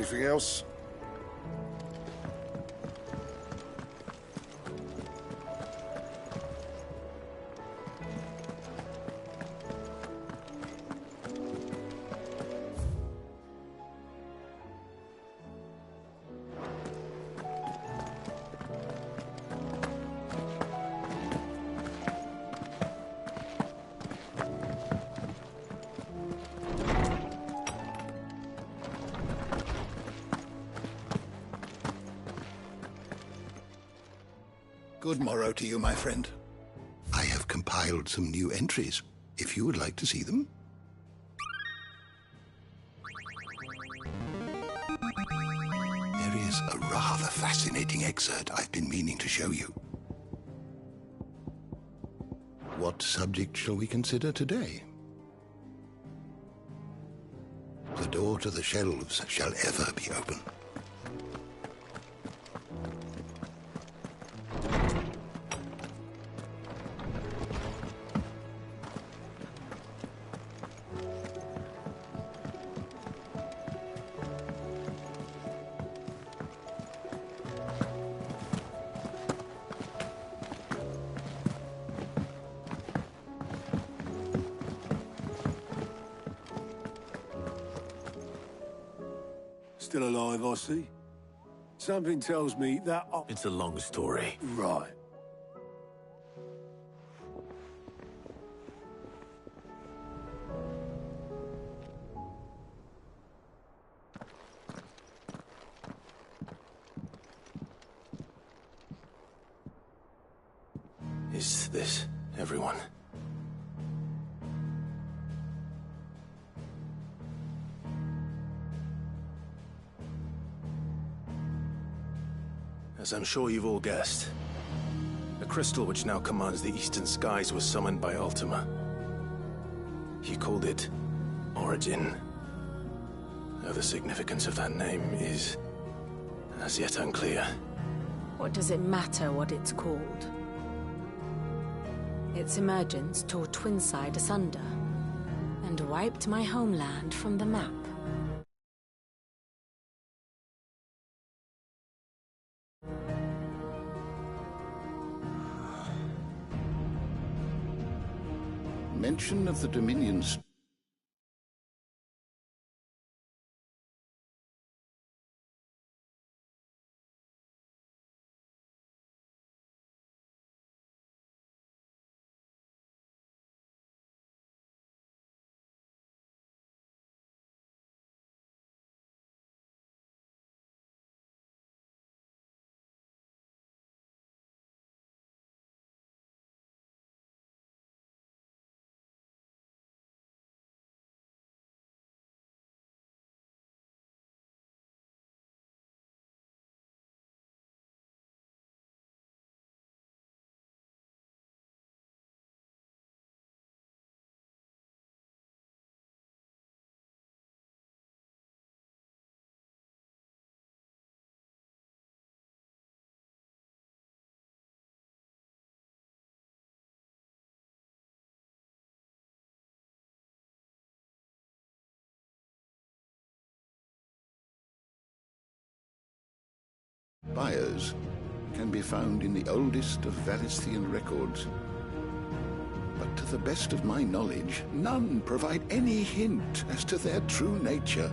Anything else? Good morrow to you, my friend. I have compiled some new entries, if you would like to see them. There is a rather fascinating excerpt I've been meaning to show you. What subject shall we consider today? The door to the shelves shall ever be open. Still alive, I see. Something tells me that... It's a long story. Right. Is this everyone? As I'm sure you've all guessed, the crystal which now commands the eastern skies was summoned by Ultima. He called it Origin. Though the significance of that name is as yet unclear. What does it matter what it's called? Its emergence tore Twinside asunder and wiped my homeland from the map. Mention of the Dominions. Buyers can be found in the oldest of Valisthian records. But to the best of my knowledge, none provide any hint as to their true nature.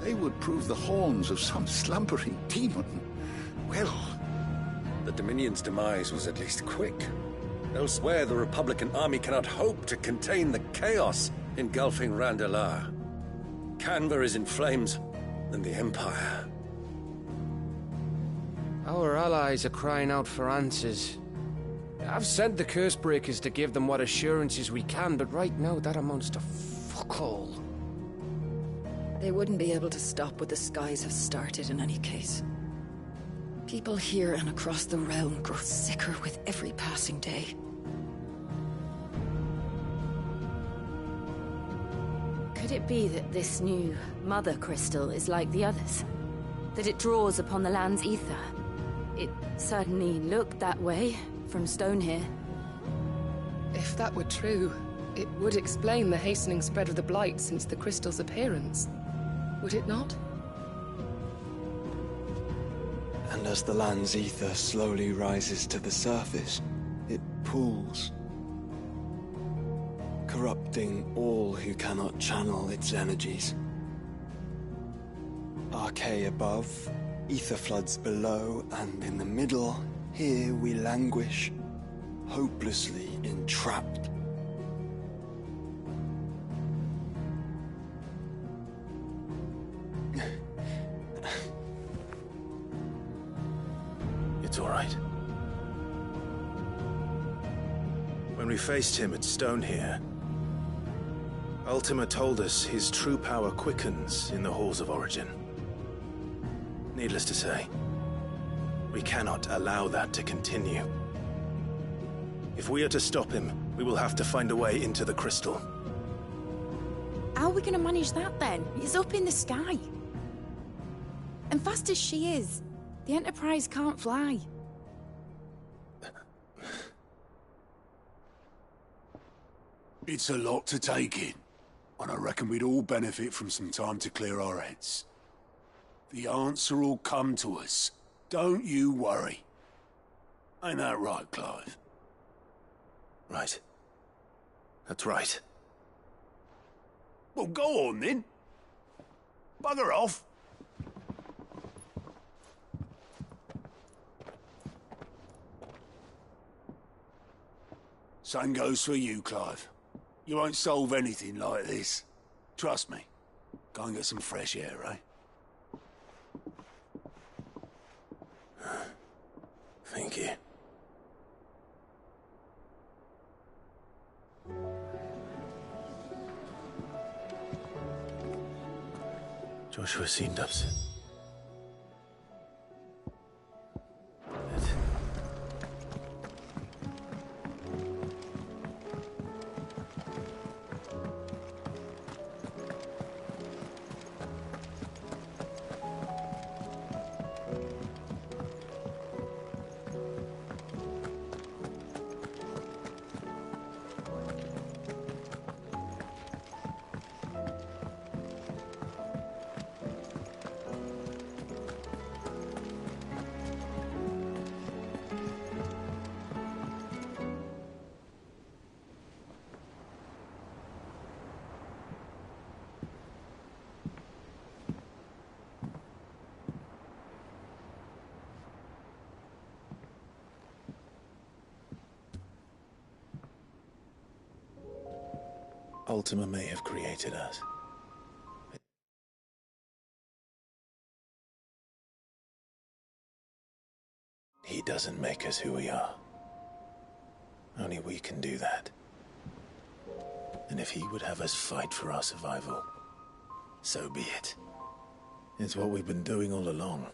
They would prove the horns of some slumbering demon. Well, the Dominion's demise was at least quick. Elsewhere, the Republican army cannot hope to contain the chaos engulfing Randalar. Canva is in flames, and the Empire. Our allies are crying out for answers. I've sent the Cursebreakers to give them what assurances we can, but right now that amounts to fuck all. They wouldn't be able to stop what the skies have started in any case. People here and across the realm grow sicker with every passing day. Could it be that this new Mother Crystal is like the others? That it draws upon the land's ether? It certainly looked that way from stone here. If that were true, it would explain the hastening spread of the Blight since the crystal's appearance. Would it not? And as the land's ether slowly rises to the surface, it pools, corrupting all who cannot channel its energies. Archay above, ether floods below, and in the middle, here we languish, hopelessly entrapped. It's all right. When we faced him at Stone here, Ultima told us his true power quickens in the halls of Origin. Needless to say, we cannot allow that to continue. If we are to stop him, we will have to find a way into the crystal. How are we going to manage that then? It's up in the sky. And fast as she is, the Enterprise can't fly. It's a lot to take in, and I reckon we'd all benefit from some time to clear our heads. The answer will come to us. Don't you worry. Ain't that right, Clive? Right. That's right. Well, go on then. Bugger off. Same goes for you, Clive. You won't solve anything like this. Trust me. Go and get some fresh air, eh? Thank you. Joshua seemed upset. Ultima may have created us. He doesn't make us who we are. Only we can do that. And if he would have us fight for our survival, so be it. It's what we've been doing all along.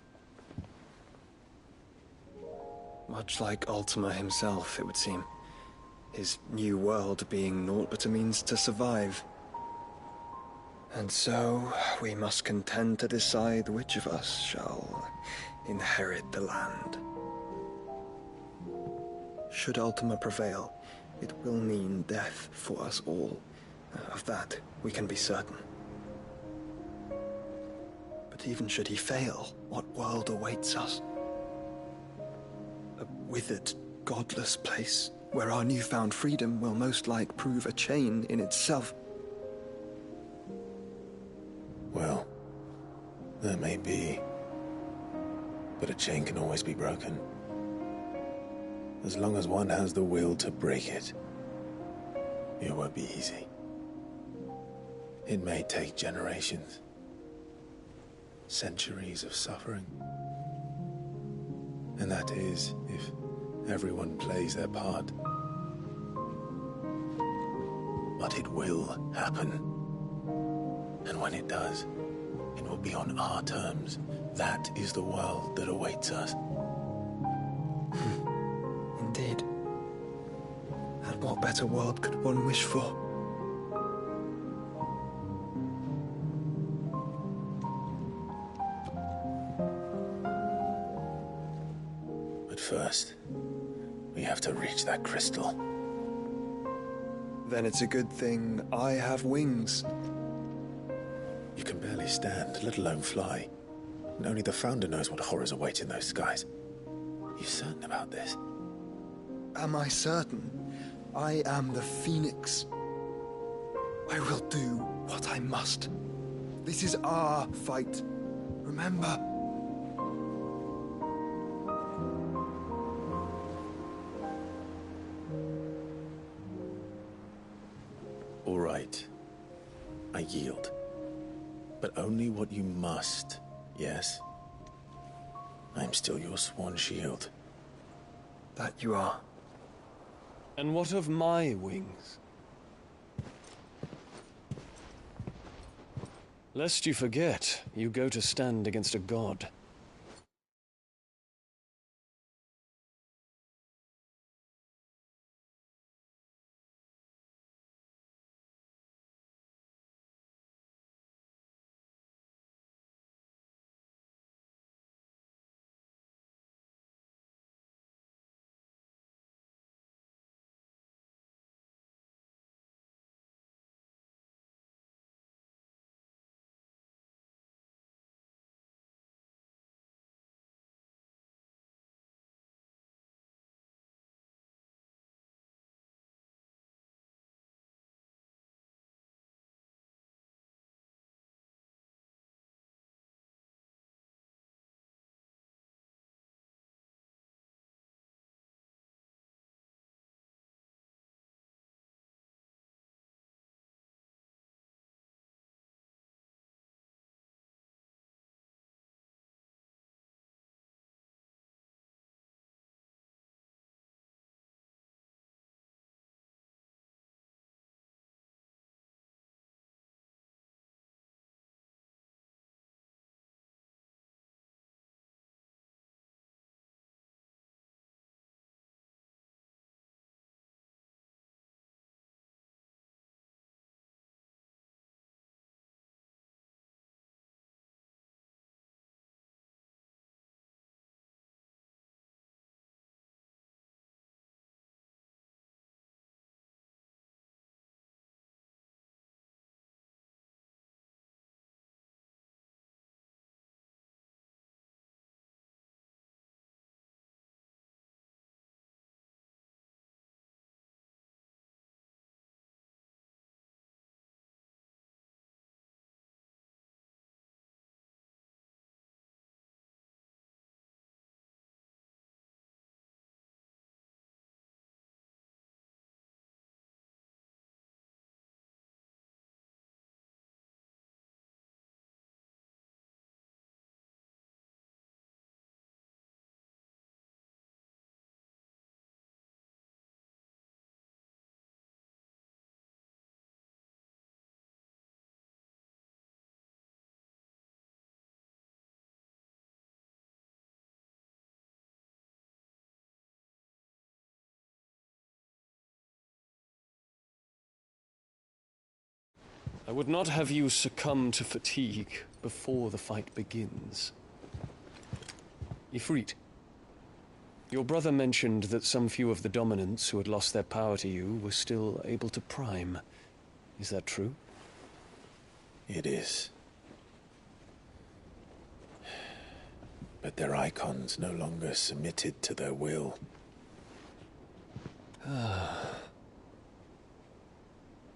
Much like Ultima himself, it would seem. His new world being naught but a means to survive. And so, we must contend to decide which of us shall inherit the land. Should Ultima prevail, it will mean death for us all. Of that, we can be certain. But even should he fail, what world awaits us? A withered, godless place, where our newfound freedom will most like prove a chain in itself. Well, that may be. But a chain can always be broken. As long as one has the will to break it, it won't be easy. It may take generations, centuries of suffering. And that is if everyone plays their part. But it will happen. And when it does, it will be on our terms. That is the world that awaits us. Indeed. And what better world could one wish for? first, we have to reach that crystal. Then it's a good thing I have wings. You can barely stand, let alone fly. And only the Founder knows what horrors await in those skies. You certain about this? Am I certain? I am the Phoenix. I will do what I must. This is our fight. Remember? All right. I yield. But only what you must, yes? I'm still your sworn shield. That you are. And what of my wings? Lest you forget, you go to stand against a god. I would not have you succumb to fatigue before the fight begins. Ifrit, your brother mentioned that some few of the dominants who had lost their power to you were still able to prime. Is that true? It is. But their icons no longer submitted to their will.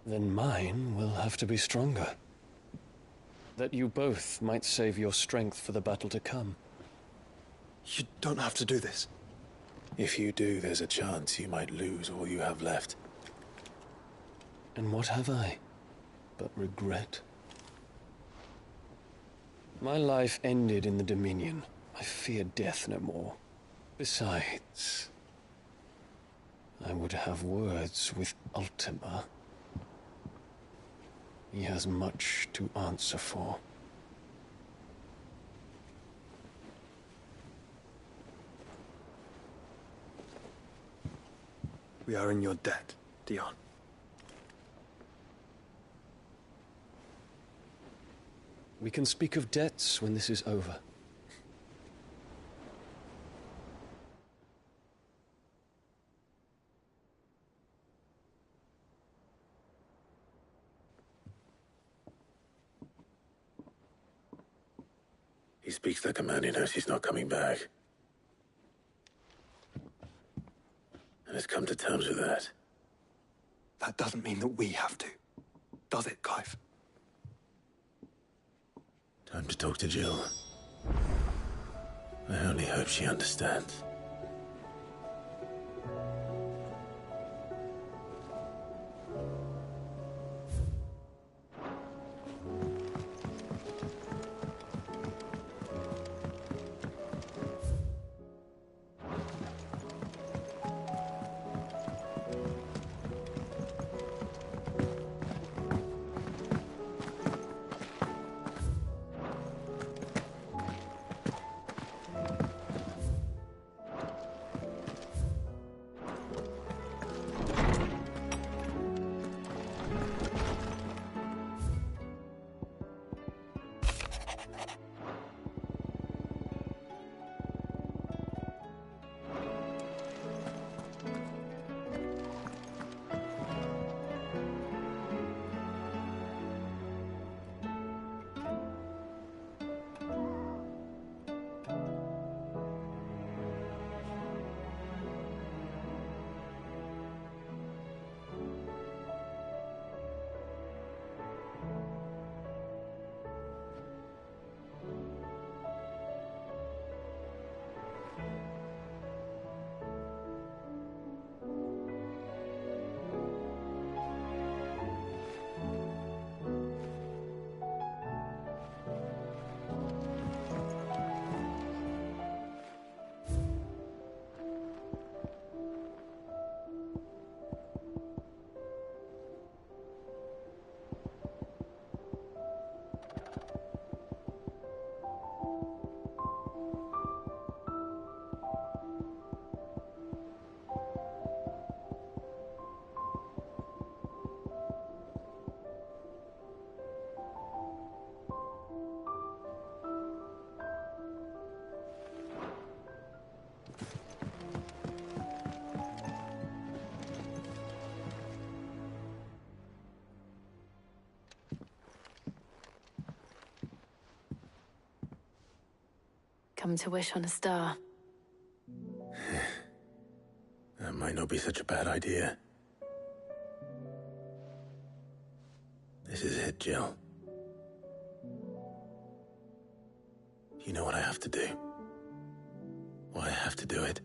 Then mine will have to be stronger. That you both might save your strength for the battle to come. You don't have to do this. If you do, there's a chance you might lose all you have left. And what have I but regret? My life ended in the Dominion. I fear death no more. Besides, I would have words with Ultima. He has much to answer for. We are in your debt, Dion. We can speak of debts when this is over. He speaks like a man who knows he's not coming back. And has come to terms with that. That doesn't mean that we have to, does it, Clive? Time to talk to Jill. I only hope she understands. Come to wish on a star. That might not be such a bad idea. This is it, Jill. You know what I have to do. Why I have to do it.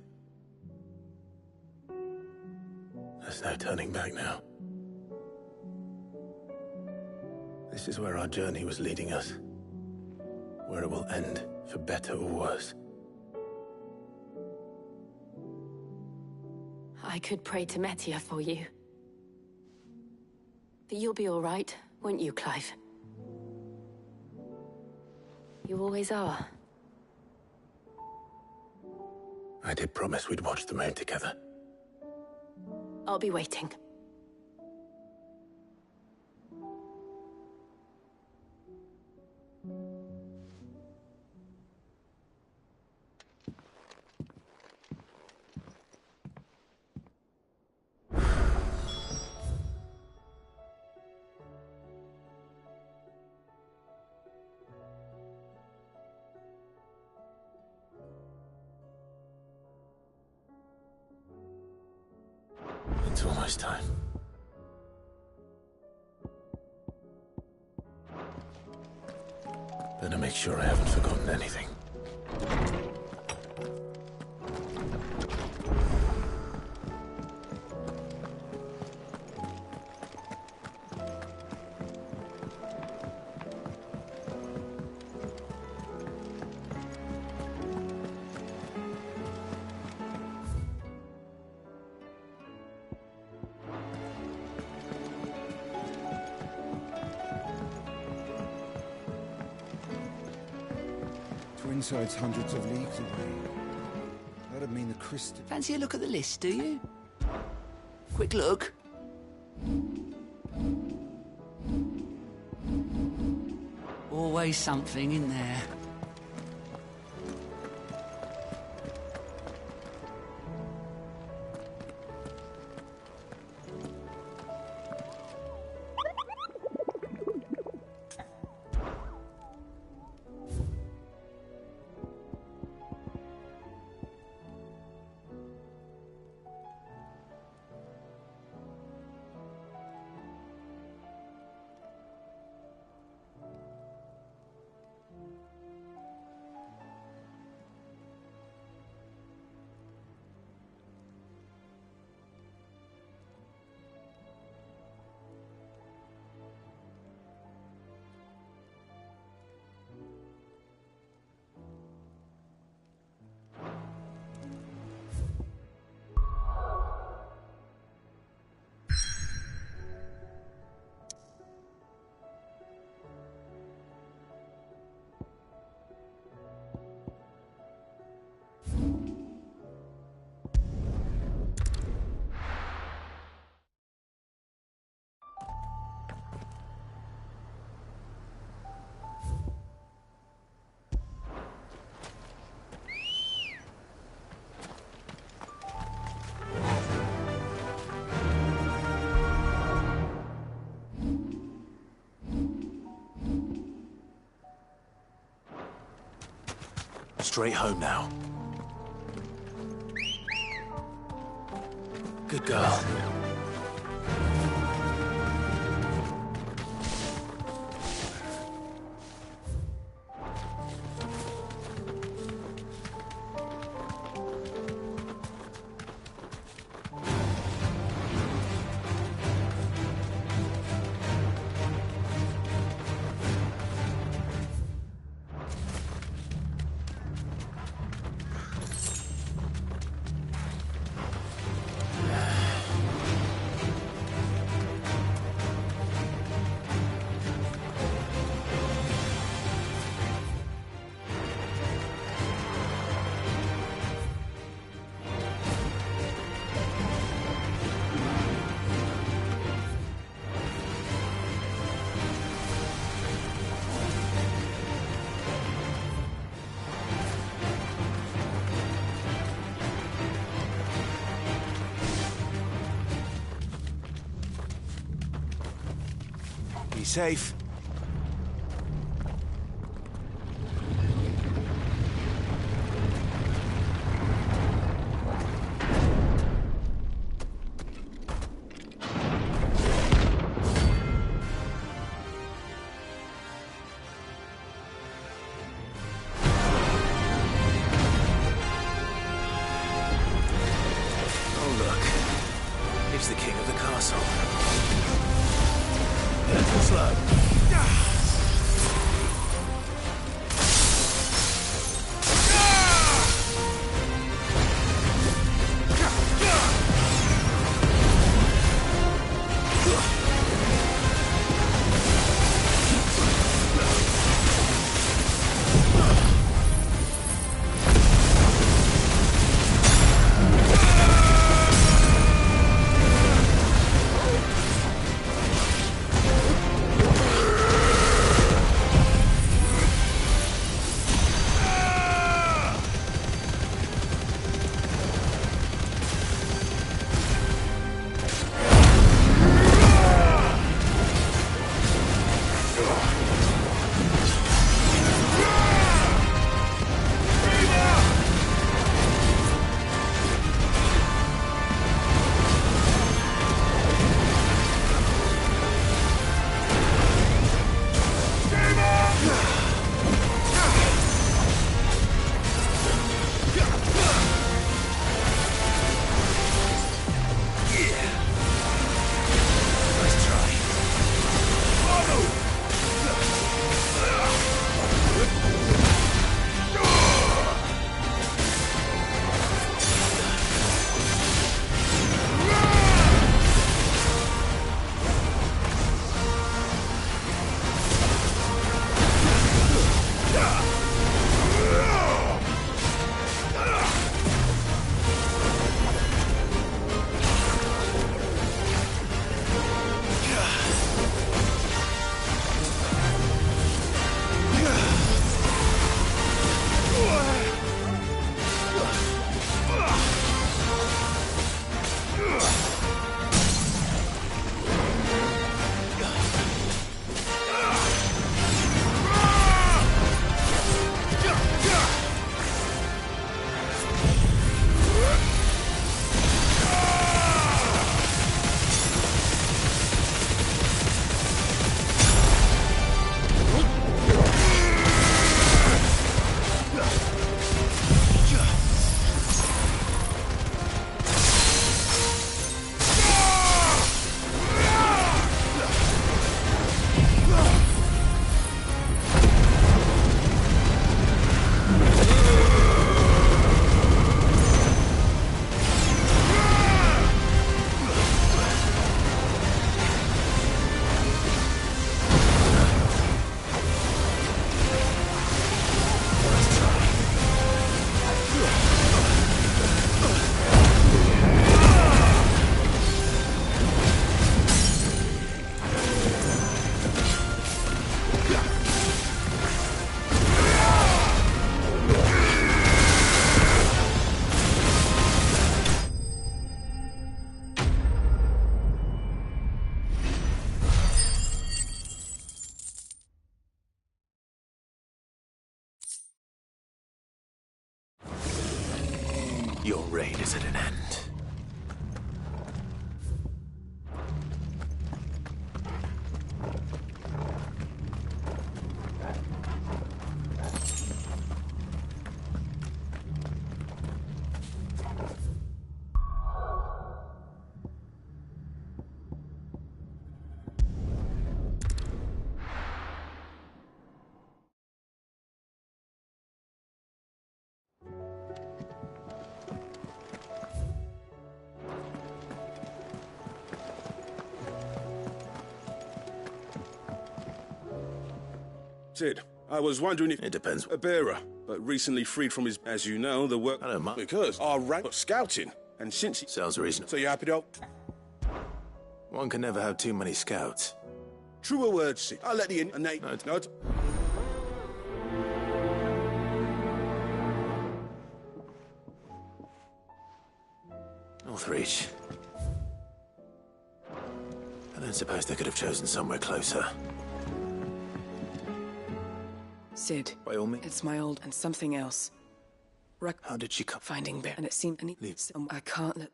There's no turning back now. This is where our journey was leading us. Where it will end, for better or worse. I could pray to Metia for you. But you'll be all right, won't you, Clive? You always are. I did promise we'd watch the moon together. I'll be waiting. It's almost time. Better make sure I haven't forgotten anything. Twinside's hundreds of leagues away. That'd mean the crystal... Fancy a look at the list, do you? Quick look. Always something in there. Straight home now. Good girl. Be safe. Oh, look. It's the king of the castle. Slow. raid is at an end. Cid, I was wondering if... It depends. A bearer, but recently freed from his... As you know, the work... I don't mind. Because our rank of scouting, and since he... Sounds reasonable. So you happy to... One can never have too many scouts. Truer words, Cid. I'll let the innate... No, Northreach. I don't suppose they could have chosen somewhere closer. Cid. By all means. It's my old and something else. How did she come? Finding Bear, and it seemed I need some. I can't let.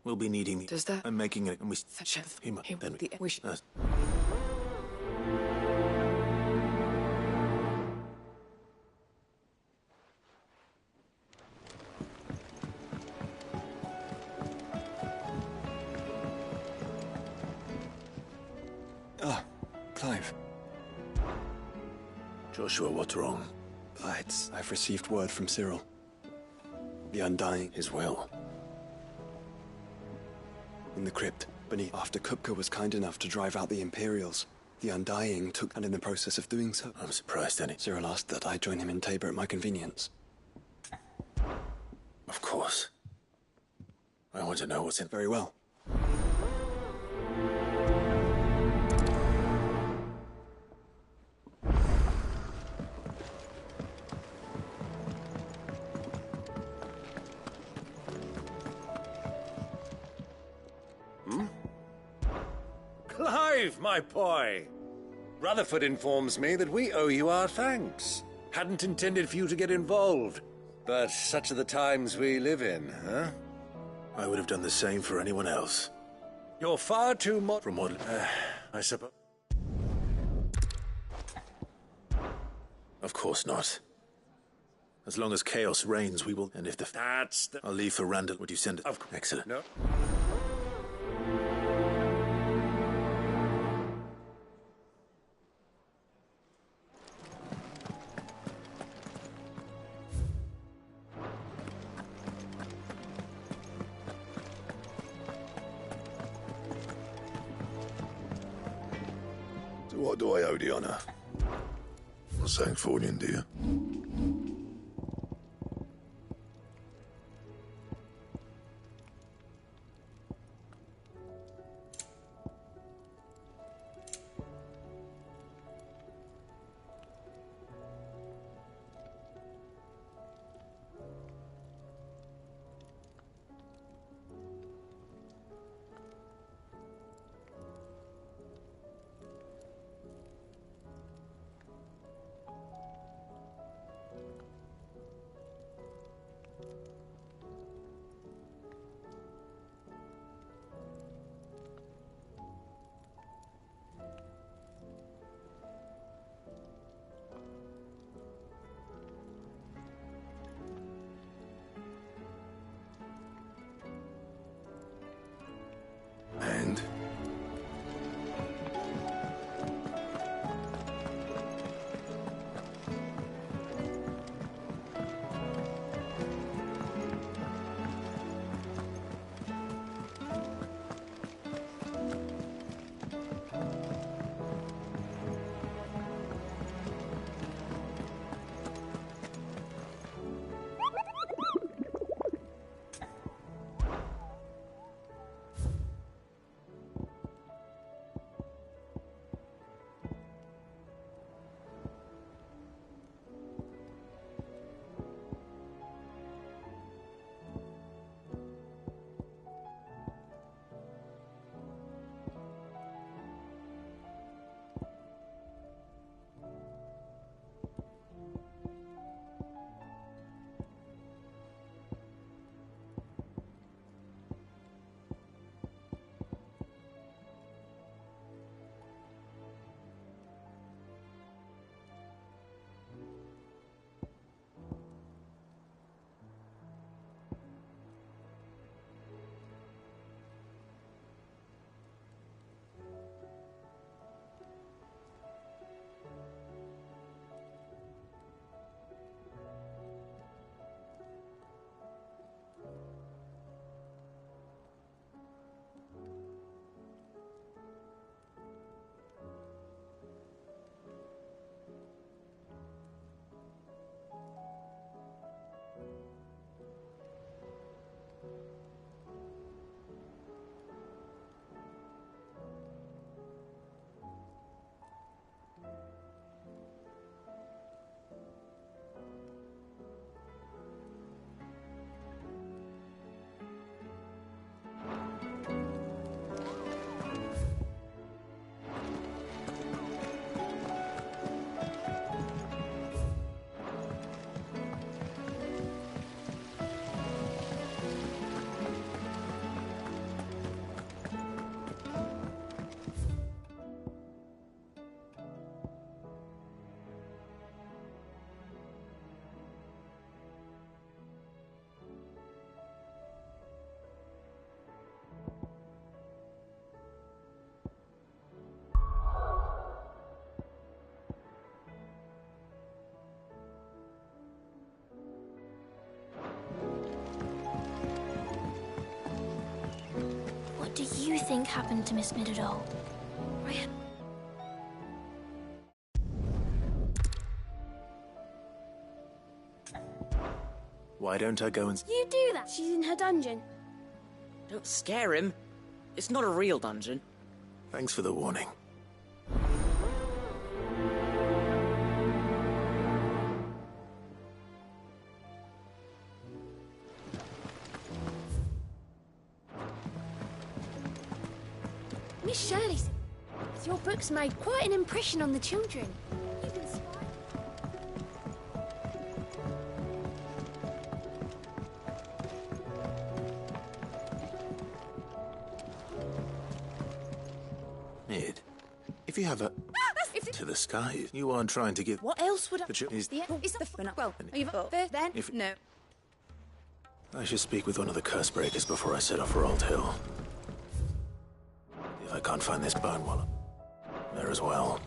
We'll be needing. Does that? I'm making it, and we. Chef. Then The wish. Ah, Clive. Joshua, what's wrong? I've received word from Cyril. The Undying. His will. In the crypt, beneath. After Kupka was kind enough to drive out the Imperials, the Undying took, and in the process of doing so... I'm surprised, Danny. Cyril asked that I join him in Tabor at my convenience. Of course. I want to know what's in... Very well. Clive, my boy! Rutherford informs me that we owe you our thanks. Hadn't intended for you to get involved, but such are the times we live in, huh? I would have done the same for anyone else. You're far too From what... I suppose... Of course not. As long as chaos reigns, we will... And if the... That's the... I'll leave for Randall. Would you send it? Excellent. No. So what do I owe the honor? A Sancthornian, dear. What do you think happened to Miss Middledole? Why don't I go and... You do that? She's in her dungeon. Don't scare him. It's not a real dungeon. Thanks for the warning. Miss Shirley, your book's made quite an impression on the children. Even Mid, if you have a... to the skies, you aren't trying to give... What else would I... But Is the fun? Well, are you then? If- No. I should speak with one of the curse breakers before I set off for Old Hill. If I can't find this bone wallet, there as well.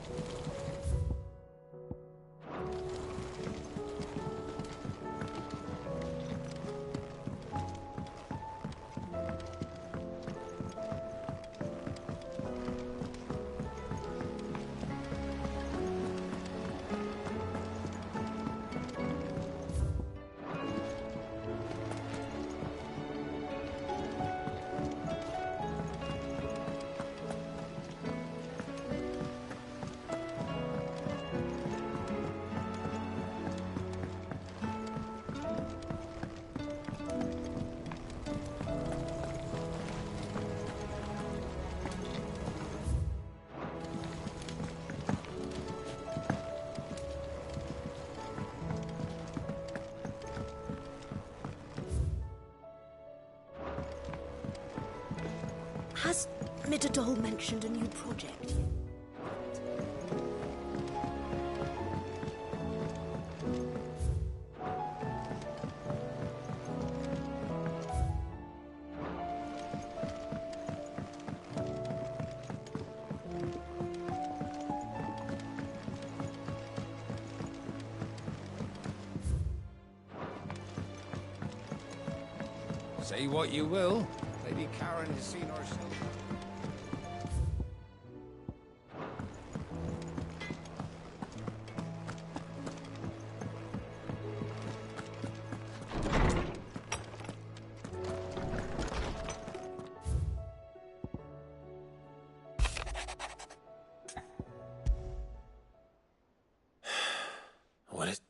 Has Middledole mentioned a new project? Say what you will, Lady Karen has seen herself. What is...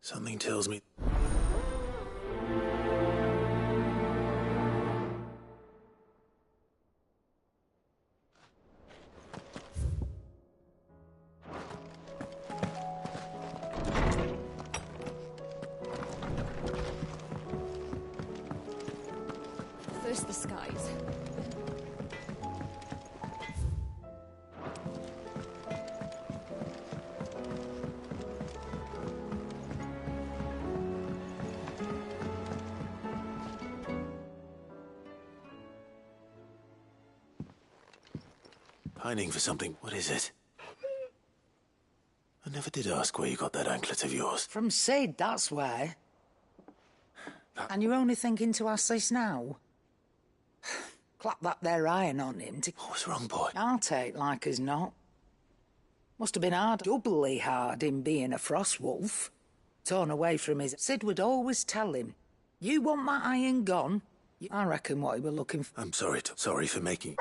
Something tells me... First the skies. Pining for something. What is it? I never did ask where you got that anklet of yours. From Sid, that's where. And you're only thinking to ask this now? Clap that there iron on him to... What's wrong, boy? I'll take like as not. Must have been hard, doubly hard, him being a frost wolf. Torn away from his... Sid would always tell him, you want that iron gone? I reckon what he were looking for... I'm sorry, sorry for making...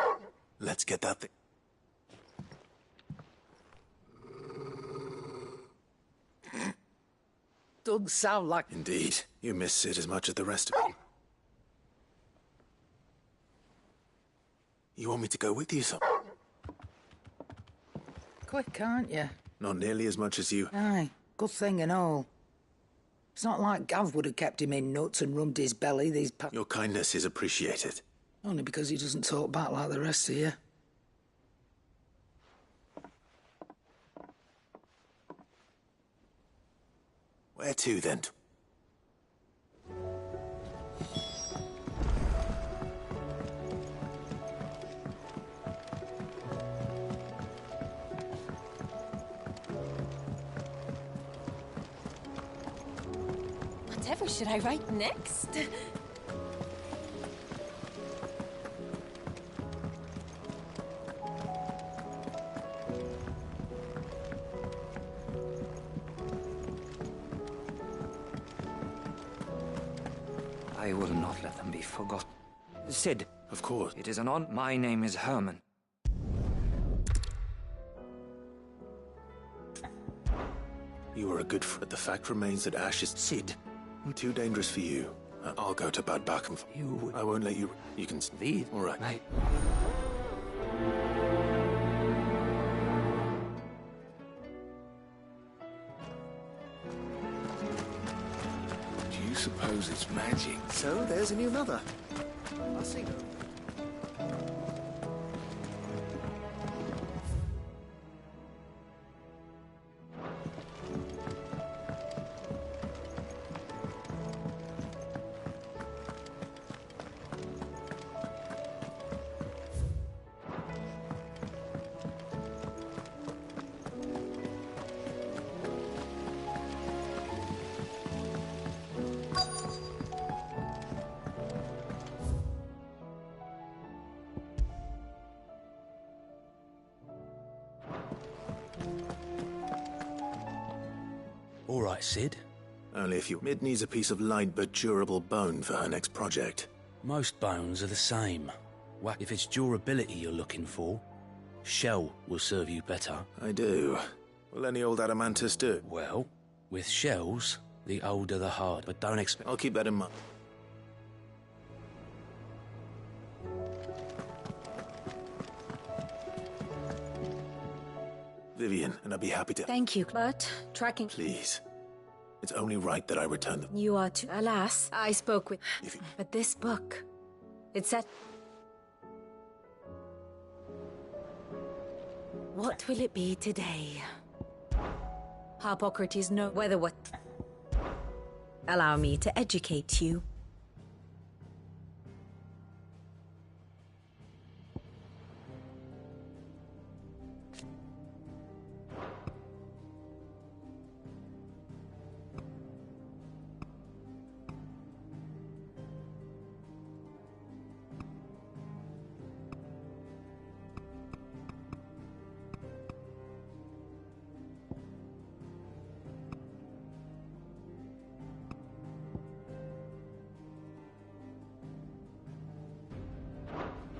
Let's get that thing... Doesn't sound like... Indeed. You miss Sid as much as the rest of them. You want me to go with you, son? Quick, aren't you? Not nearly as much as you. Aye, good thing and all. It's not like Gav would have kept him in nuts and rubbed his belly, these... Your kindness is appreciated. Only because he doesn't talk back like the rest of you. Where to, then? Whatever should I write next? I will not let them be forgotten. Cid. Of course. It is an honor. My name is Herman. You were a good friend. The fact remains that Ash is Cid. Too dangerous for you. I'll go to Bad Bakum. I won't let you. You can speed. All right. Do you suppose it's magic? So there's a new mother. I'll see her. All right, Cid. Only if you... Mid needs a piece of light but durable bone for her next project. Most bones are the same. If it's durability you're looking for, shell will serve you better. I do. Will any old adamantus do? Well, with shells, the older the heart, but don't expect... I'll keep that in mind. Vivian, and I'd be happy to... Thank you, but tracking... Please. It's only right that I return them. You are to... Alas, I spoke with... But this book... It said... What will it be today? Harpocrates know whether what... Allow me to educate you.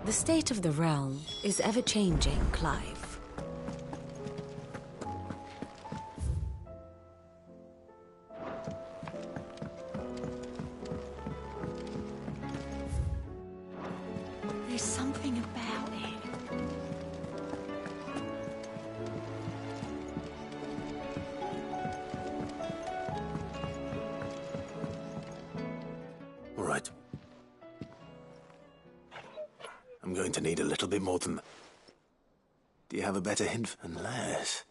The state of the realm is ever-changing, Clive. There's something about it. All right. I'm going to need a little bit more than that. Do you have a better hint? Unless...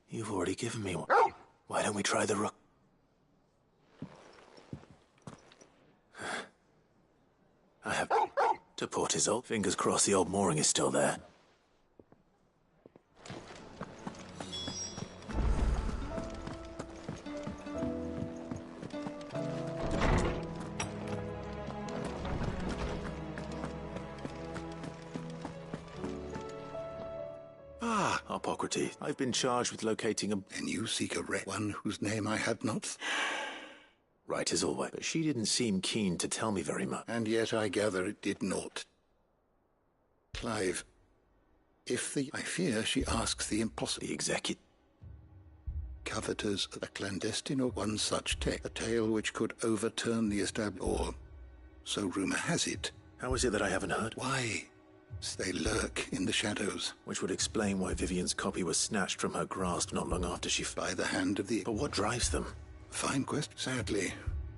You've already given me one. Why don't we try the rook? I have... To port his old... Fingers crossed the old mooring is still there. Harpocrates, I've been charged with locating a... And you seek a one whose name I had not? Right as always, but she didn't seem keen to tell me very much. And yet I gather it did not. Clive, I fear she asks the impossible. The executive. Coveters a clandestine or one such tech, a tale which could overturn the established... Or, so rumor has it. How is it that I haven't heard? Why? They lurk in the shadows. Which would explain why Vivian's copy was snatched from her grasp not long after she... By the hand of the... But what drives them? Fine quest. Sadly,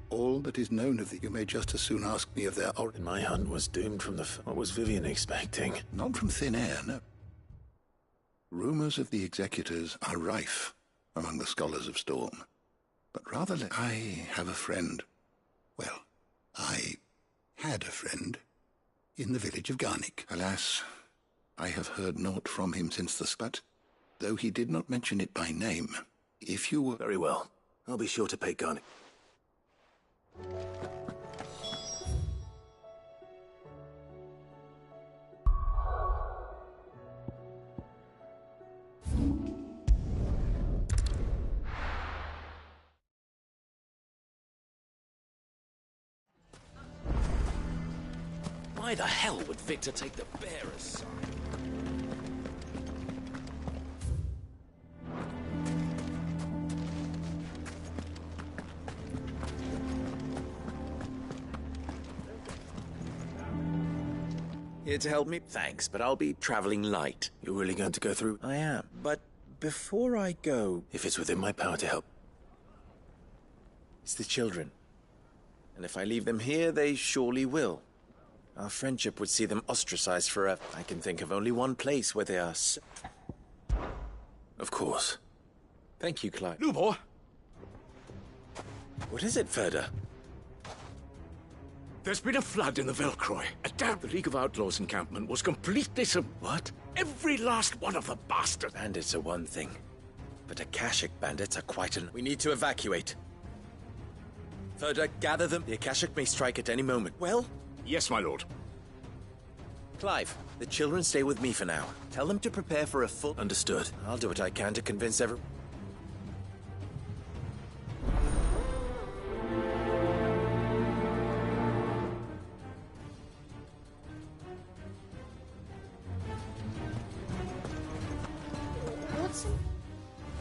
all that is known of you may just as soon ask me of their origin. My hunt was doomed from the... What was Vivian expecting? Not from thin air, no. Rumors of the executors are rife among the scholars of Storm. But rather I have a friend. Well, I had a friend in the village of Garnick. Alas, I have heard naught from him since the spat, though he did not mention it by name. If you were... Very well. I'll be sure to pay Garnick. Why the hell would Victor take the bearer's side? Here to help me? Thanks, but I'll be traveling light. You're really going to go through? I am. But before I go... If it's within my power to help. It's the children. And if I leave them here, they surely will. Our friendship would see them ostracized forever. I can think of only one place where they are Of course. Thank you, Clive. Lubor! What is it, Ferda? There's been a flood in the Velcroy. The League of Outlaws encampment was completely What? Every last one of the bastards! Bandits are one thing, but Akashic bandits are quite an... We need to evacuate. Ferda, gather them. The Akashic may strike at any moment. Well? Yes, my lord. Clive, the children stay with me for now. Tell them to prepare for a full... Understood. I'll do what I can to convince everyone.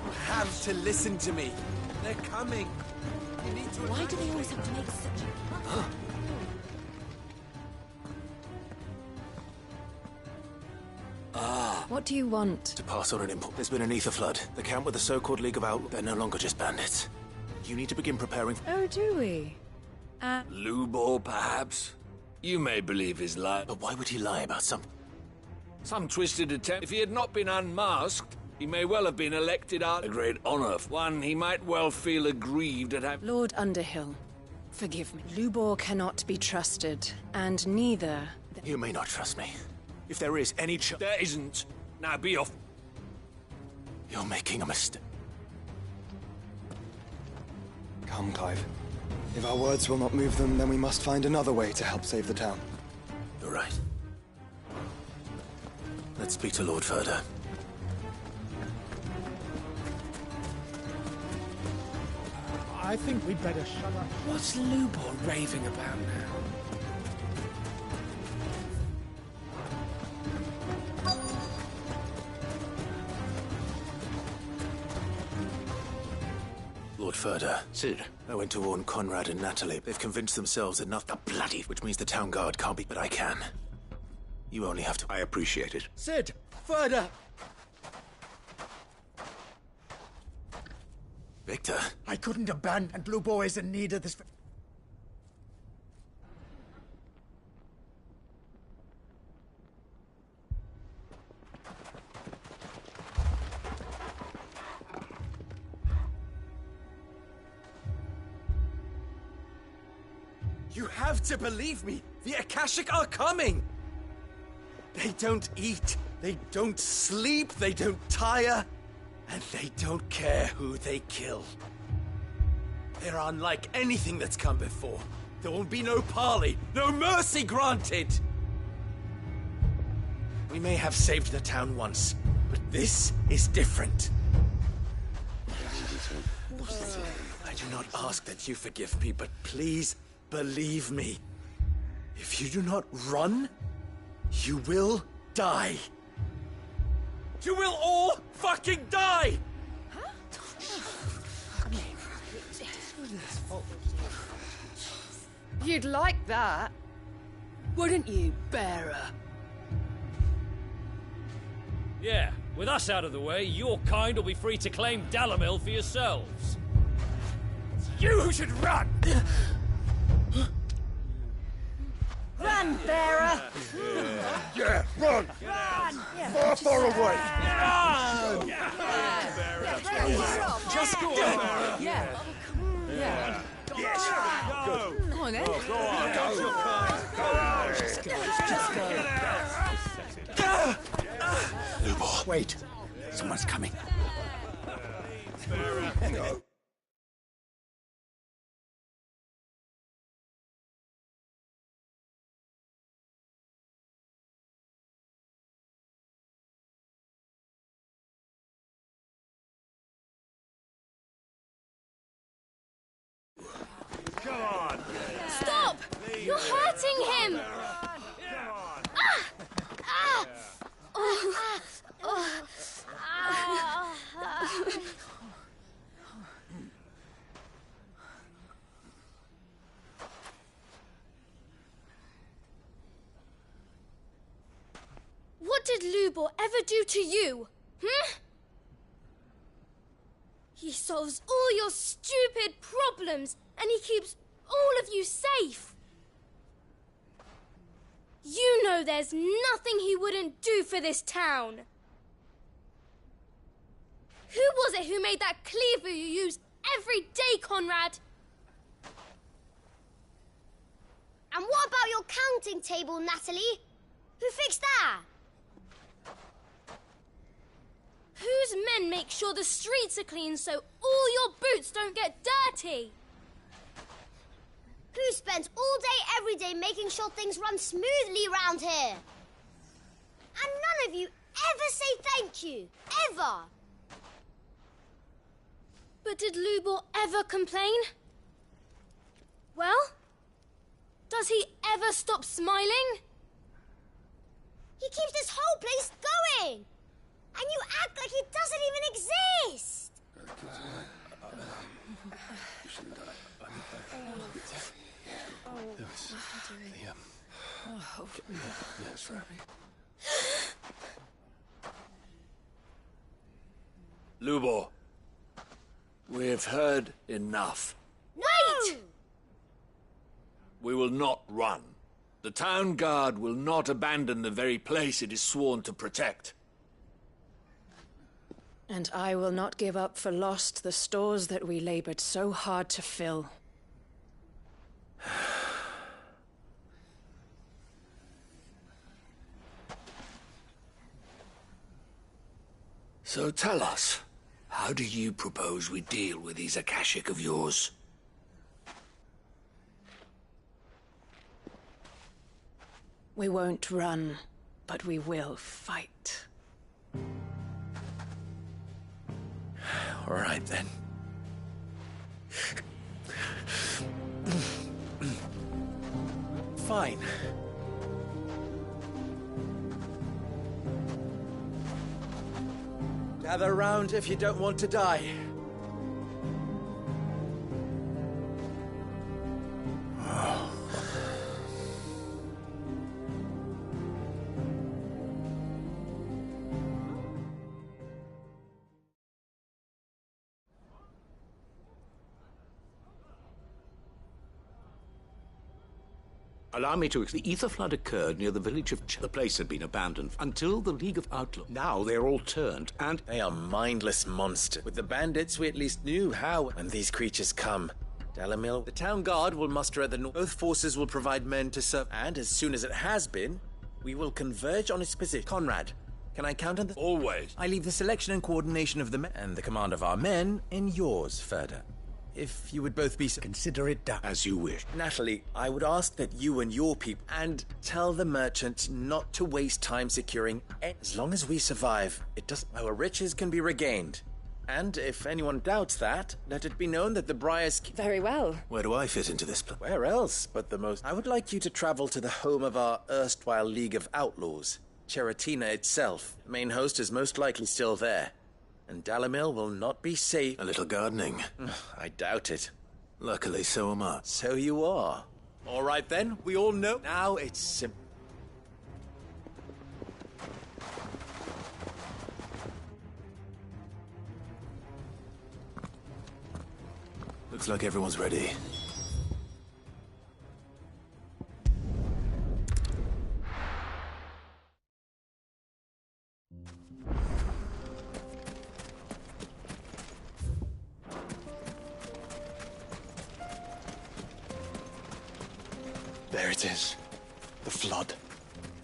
You have to listen to me. They're coming. You need to... Why do they always have to make such... What do you want? To pass on an impulse. There's been an ether flood. The camp with the so-called League of Outlaws, they're no longer just bandits. You need to begin preparing... Oh, do we? Lubor, perhaps? You may believe his lie. But why would he lie about something? Some twisted attempt. If he had not been unmasked, he may well have been elected out a great honor. One he might well feel aggrieved at having... Lord Underhill, forgive me. Lubor cannot be trusted, and neither... You may not trust me. If there is any There isn't. Now be off. You're making a mistake. Come, Clive. If our words will not move them, then we must find another way to help save the town. You're right. Let's speak to Lord Ferda. I think we'd better shut up. What's Lubor raving about now? Lord Ferda. Cid. I went to warn Conrad and Natalie. They've convinced themselves enough to bloody... Which means the town guard can't be... But I can. You only have to... I appreciate it. Cid! Ferda! Victor. I couldn't abandon, and Lubor is in need of this... You have to believe me! The Akashic are coming! They don't eat, they don't sleep, they don't tire, and they don't care who they kill. They're unlike anything that's come before. There will be no parley, no mercy granted! We may have saved the town once, but this is different. I do not ask that you forgive me, but please believe me. If you do not run, you will die. You will all fucking die! You'd like that, wouldn't you, bearer? Yeah, with us out of the way, your kind will be free to claim Dalamil for yourselves. It's you who should run! Run, bearer! Yeah, run! Run! Far, far away! Run! Just go! Yeah. Yeah. Yes! Go! Come on, then. Go on! Go! Just go. Lubor, wait. Someone's coming. You're hurting him! What did Lubor ever do to you? He solves all your stupid problems, and he keeps all of you safe. You know there's nothing he wouldn't do for this town. Who was it who made that cleaver you use every day, Conrad? And what about your counting table, Natalie? Who fixed that? Whose men make sure the streets are clean so all your boots don't get dirty? Who spends all day, every day making sure things run smoothly round here? And none of you ever say thank you. Ever. But did Lubor ever complain? Well, does he ever stop smiling? He keeps this whole place going. And you act like it doesn't even exist! Lubor, we've heard enough. Wait! We will not run. The town guard will not abandon the very place it is sworn to protect. And I will not give up for lost the stores that we labored so hard to fill. So tell us, how do you propose we deal with these Akashic of yours? We won't run, but we will fight. All right, then. Fine. Gather round if you don't want to die. Allow me to... The ether flood occurred near the village of The place had been abandoned until the League of Outlaws. Now they're all turned, and... They are mindless monsters. With the bandits, we at least knew how when these creatures come. Dalimil, the town guard will muster at the north. Both forces will provide men to serve, and as soon as it has been, we will converge on its position. Conrad, can I count on this? Always. I leave the selection and coordination of the men and the command of our men in yours, Ferda. If you would both be so... Consider it done. As you wish. Natalie, I would ask that you and your people... And tell the merchant not to waste time securing... As long as we survive, it doesn't... Our riches can be regained. And if anyone doubts that, let it be known that the Briars... Very well. Where do I fit into this plan? Where else but the most... I would like you to travel to the home of our erstwhile League of Outlaws. Cheratina itself. The main host is most likely still there. And Dalimil will not be safe. A little gardening. I doubt it. Luckily, so am I. So you are. All right then, we all know. Now it's simple. Looks like everyone's ready. There it is. The flood.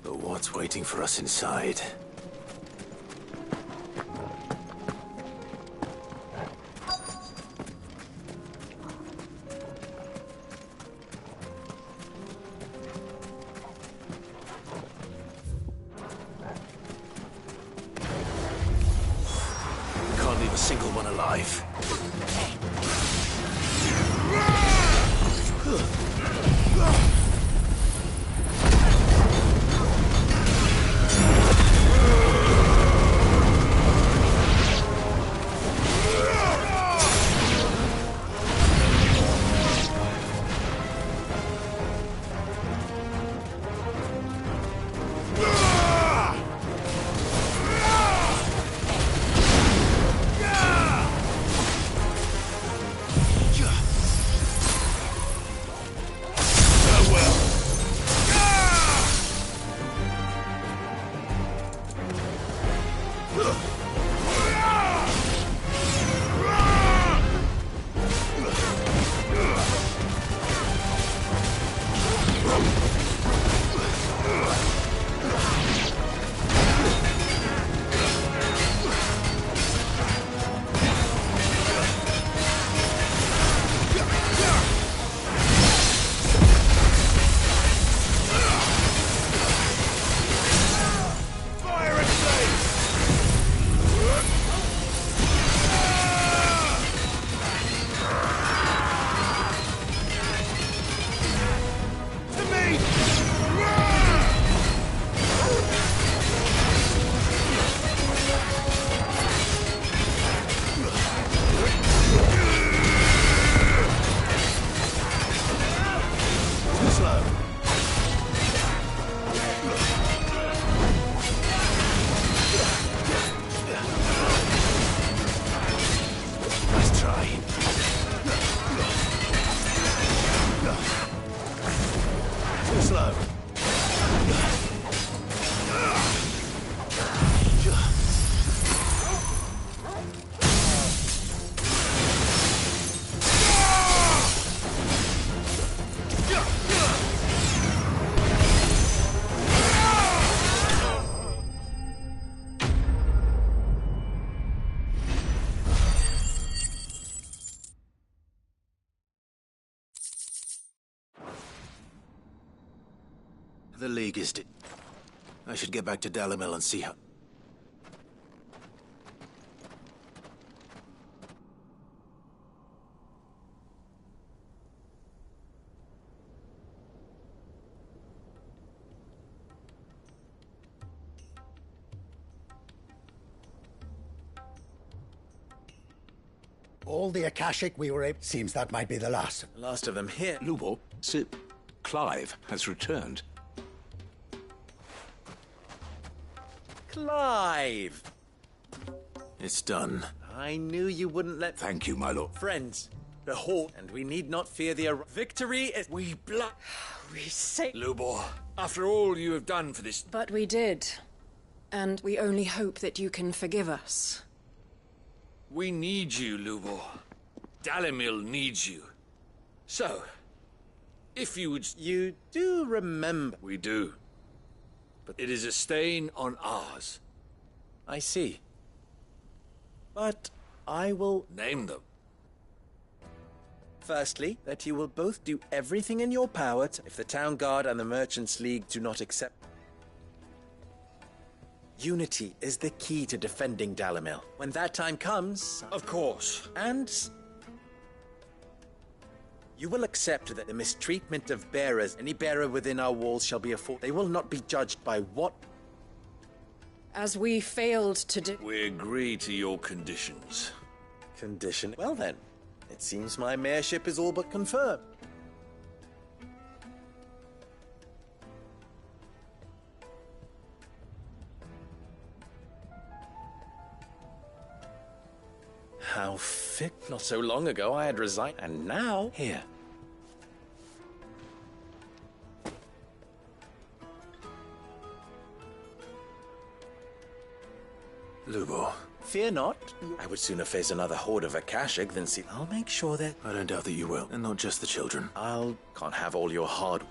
But what's waiting for us inside? We can't leave a single one alive. slow. Nice try. Too slow. The League is dead. I should get back to Dalimil and see how... All the Akashic we were able... Seems that might be the last. Last of them here. Lubor, Sir Clive has returned. Clive! It's done. I knew you wouldn't let... Thank you, my lord. Friends, behold, and we need not fear the... Victory is... We say... Lubor, after all you have done for this... But we did. And we only hope that you can forgive us. We need you, Lubor. Dalimil needs you. So, if you would... You do remember... We do. But it is a stain on ours. I see. But I will... Name them. Firstly, that you will both do everything in your power to... If the Town Guard and the Merchants League do not accept... Unity is the key to defending Dalimil. When that time comes... Of course. And... You will accept that the mistreatment of bearers, any bearer within our walls shall be afforded. They will not be judged by what... As we failed to do... We agree to your conditions. Condition? Well then, it seems my mayorship is all but confirmed. How fit. Not so long ago I had resigned, and now... Here. Lubor. Fear not. I would sooner face another horde of Akashic than see... I'll make sure that... I don't doubt that you will, and not just the children. Can't have all your hard...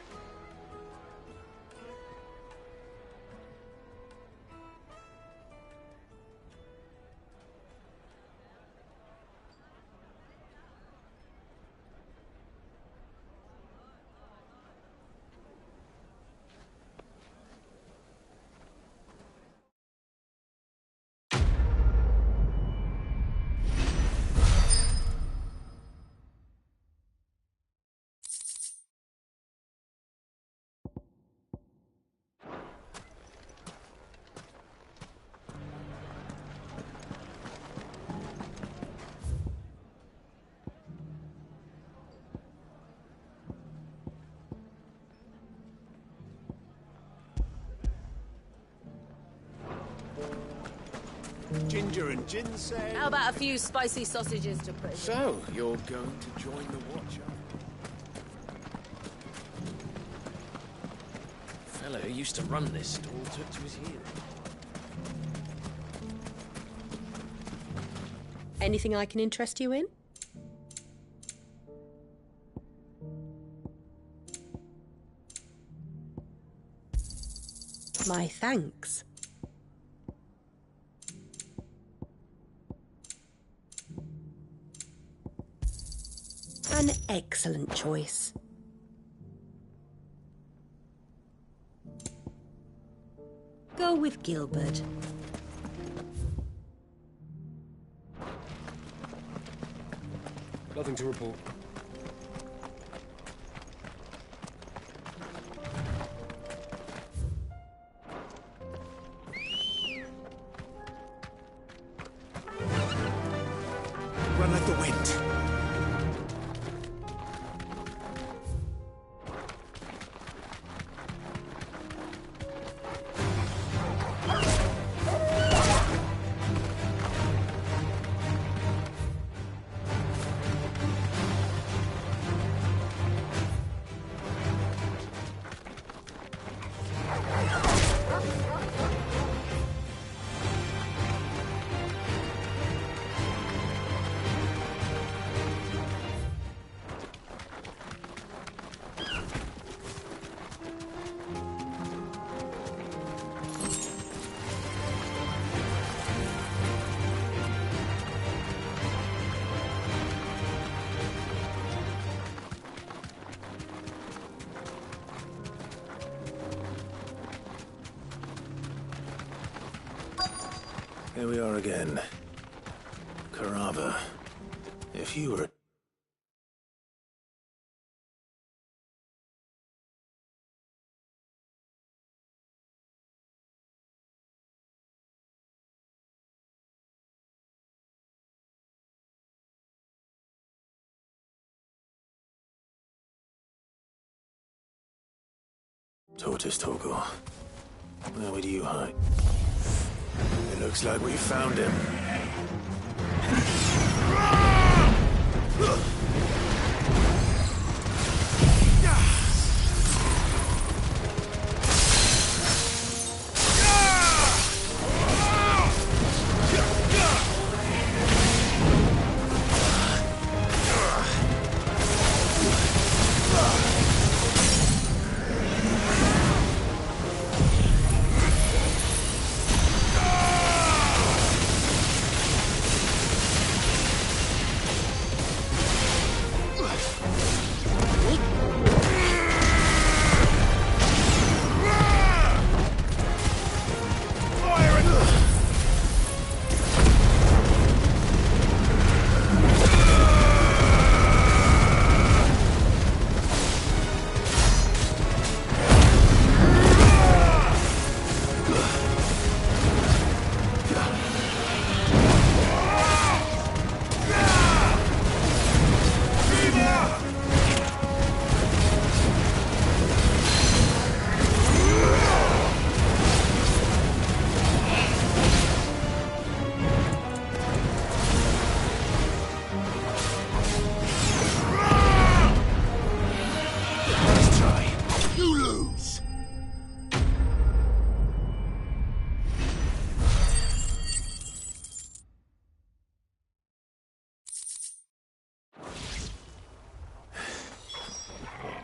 Ginger and ginseng. How about a few spicy sausages to put? So, you're going to join the Watch, The fellow who used to run this stall took to his heels. Anything I can interest you in? My thanks. An excellent choice. Go with Gilbert. Nothing to report. Run like the wind. Here we are again. Carava. If you were... Tortoise Torgor. Where do you hide? It looks like we found him.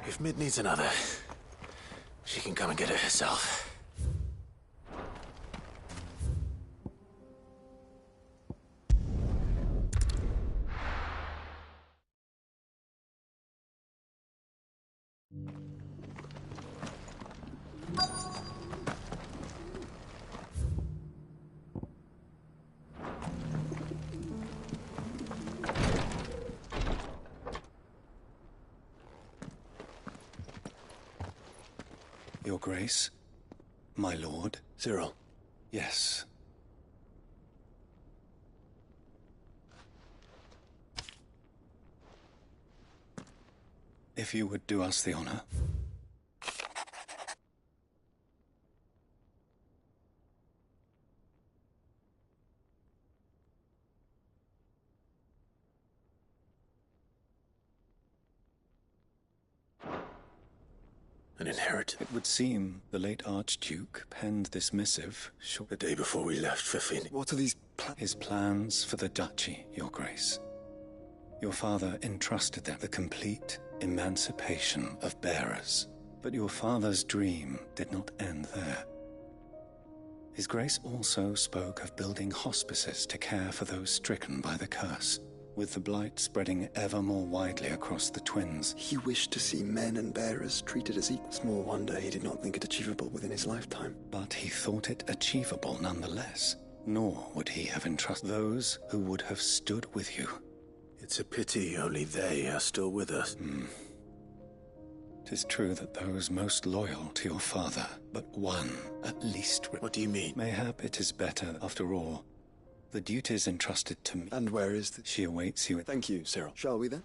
If Mid needs another, she can come and get it herself. Your Grace, my lord. Cyril. Yes. If you would do us the honor. An inheritance. It would seem the late Archduke penned this missive the day before we left for Phoenix. What are these His plans for the duchy, Your Grace. Your father entrusted them the complete emancipation of bearers. But your father's dream did not end there. His Grace also spoke of building hospices to care for those stricken by the curse. With the blight spreading ever more widely across the twins. He wished to see men and bearers treated as equals. Small wonder he did not think it achievable within his lifetime. But he thought it achievable nonetheless. Nor would he have entrusted those who would have stood with you. It's a pity only they are still with us. 'Tis true that those most loyal to your father, but one at least... What do you mean? Mayhap it is better, after all. The duties entrusted to me. And where is She awaits you. Thank you, Cyril. Shall we then?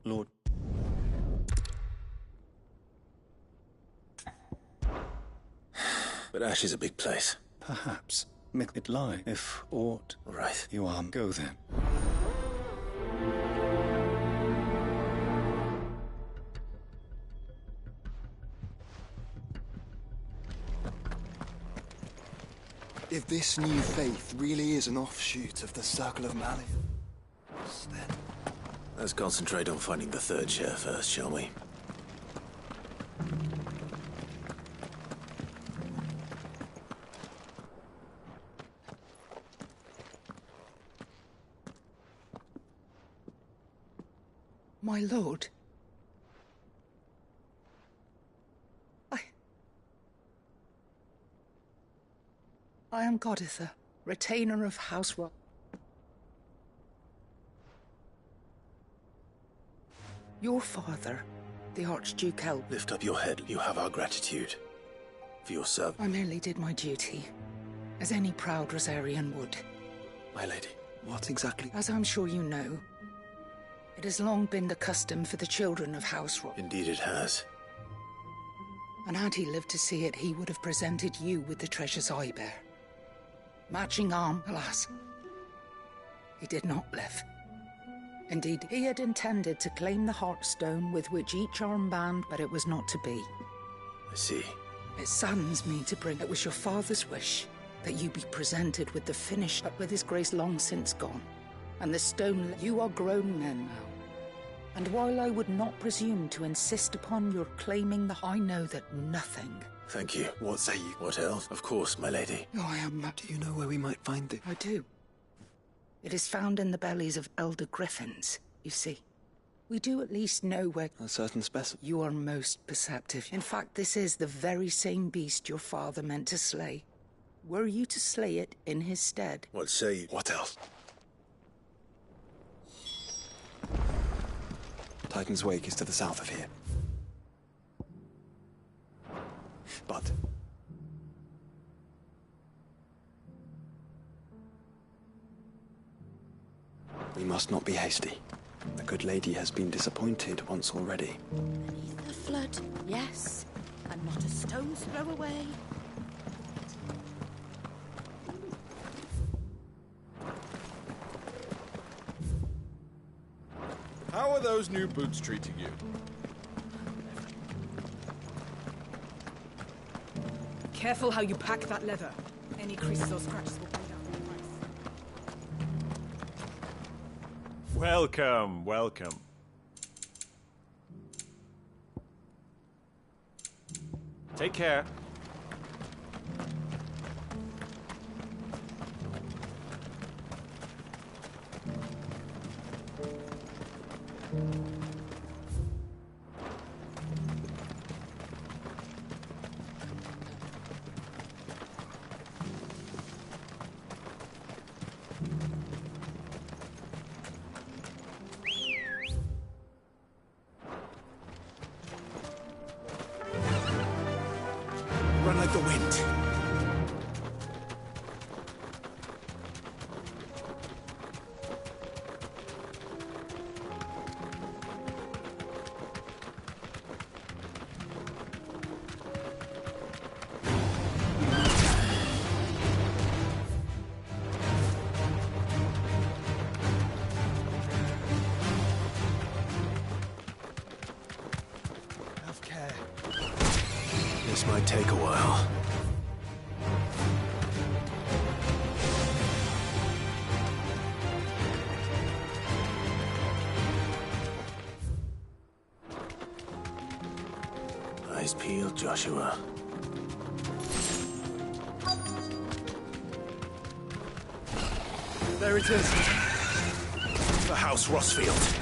Lord. But Ash is a big place. Perhaps. Make it lie, if aught. Right. You are. Go then. If this new faith really is an offshoot of the Circle of Malleus, then... Let's concentrate on finding the third chair first, shall we? My lord. I am Goditha, retainer of House Rock. Your father, the Archduke Help. Lift up your head. You have our gratitude. For your service. I merely did my duty, as any proud Rosarian would. My lady, what exactly? As I'm sure you know, it has long been the custom for the children of House Rock. Indeed it has. And had he lived to see it, he would have presented you with the treasures I bear. Matching arm, alas. He did not live. Indeed, he had intended to claim the Heartstone with which each arm bound, but it was not to be. I see. It saddens me to bring it was your father's wish that you be presented with the finish, but with his grace long since gone. And the stone, you are grown men now. And while I would not presume to insist upon your claiming the, I know that nothing. Thank you. What say you? What else? Of course, my lady. Oh, I am. Do you know where we might find it? I do. It is found in the bellies of elder griffins, you see. We do at least know where... A certain specimen. You are most perceptive. In fact, this is the very same beast your father meant to slay. Were you to slay it in his stead? What say you? What else? Titan's Wake is to the south of here. But... we must not be hasty. The good lady has been disappointed once already. Beneath the flood, yes. And not a stone's throw away. How are those new boots treating you? Careful how you pack that leather. Any creases or scratches will bring down the price. Welcome, welcome. Take care. Run like the wind. Have care. This might take a while. Eyes peeled, Joshua. There it is. The House Rossfield.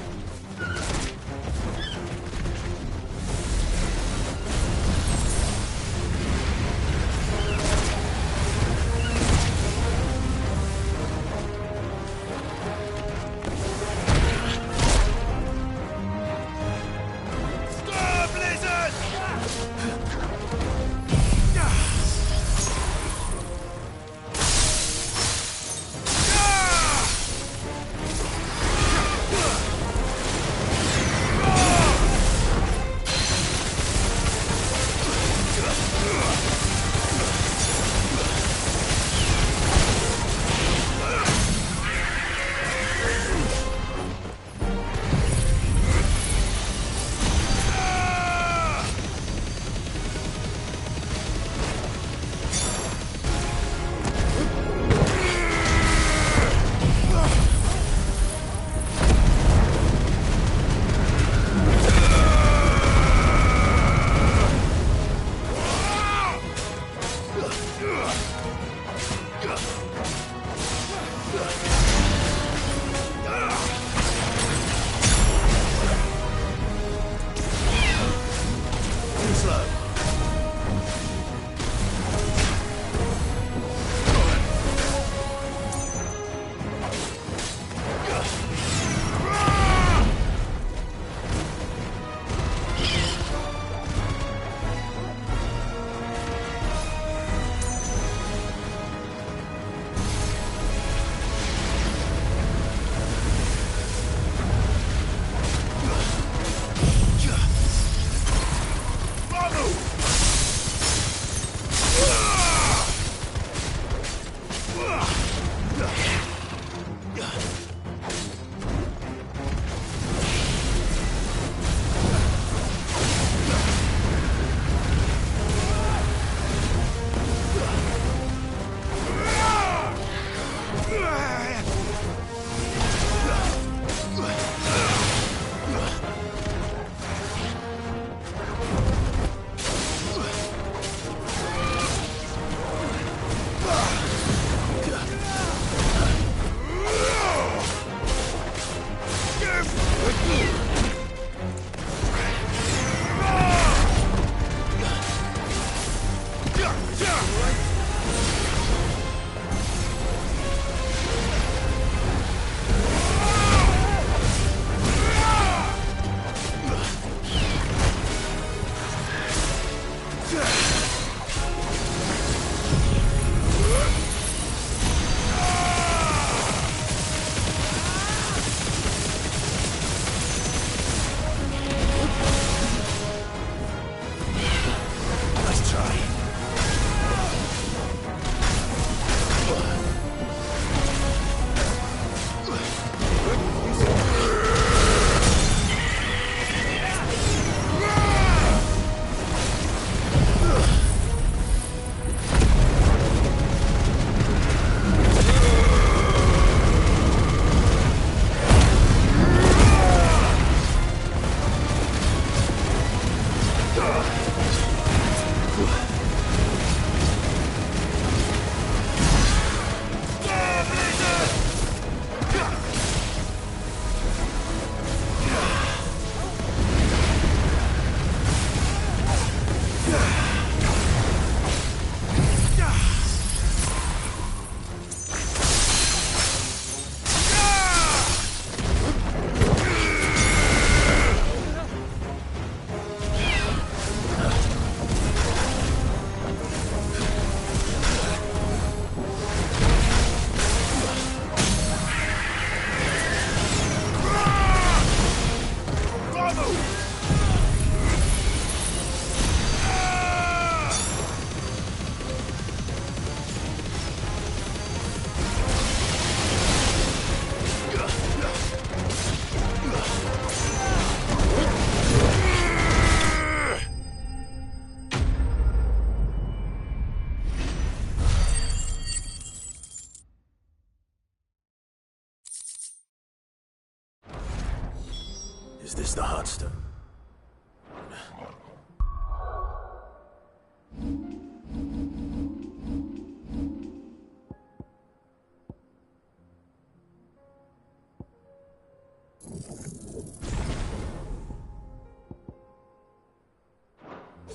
Is this the Heartstone?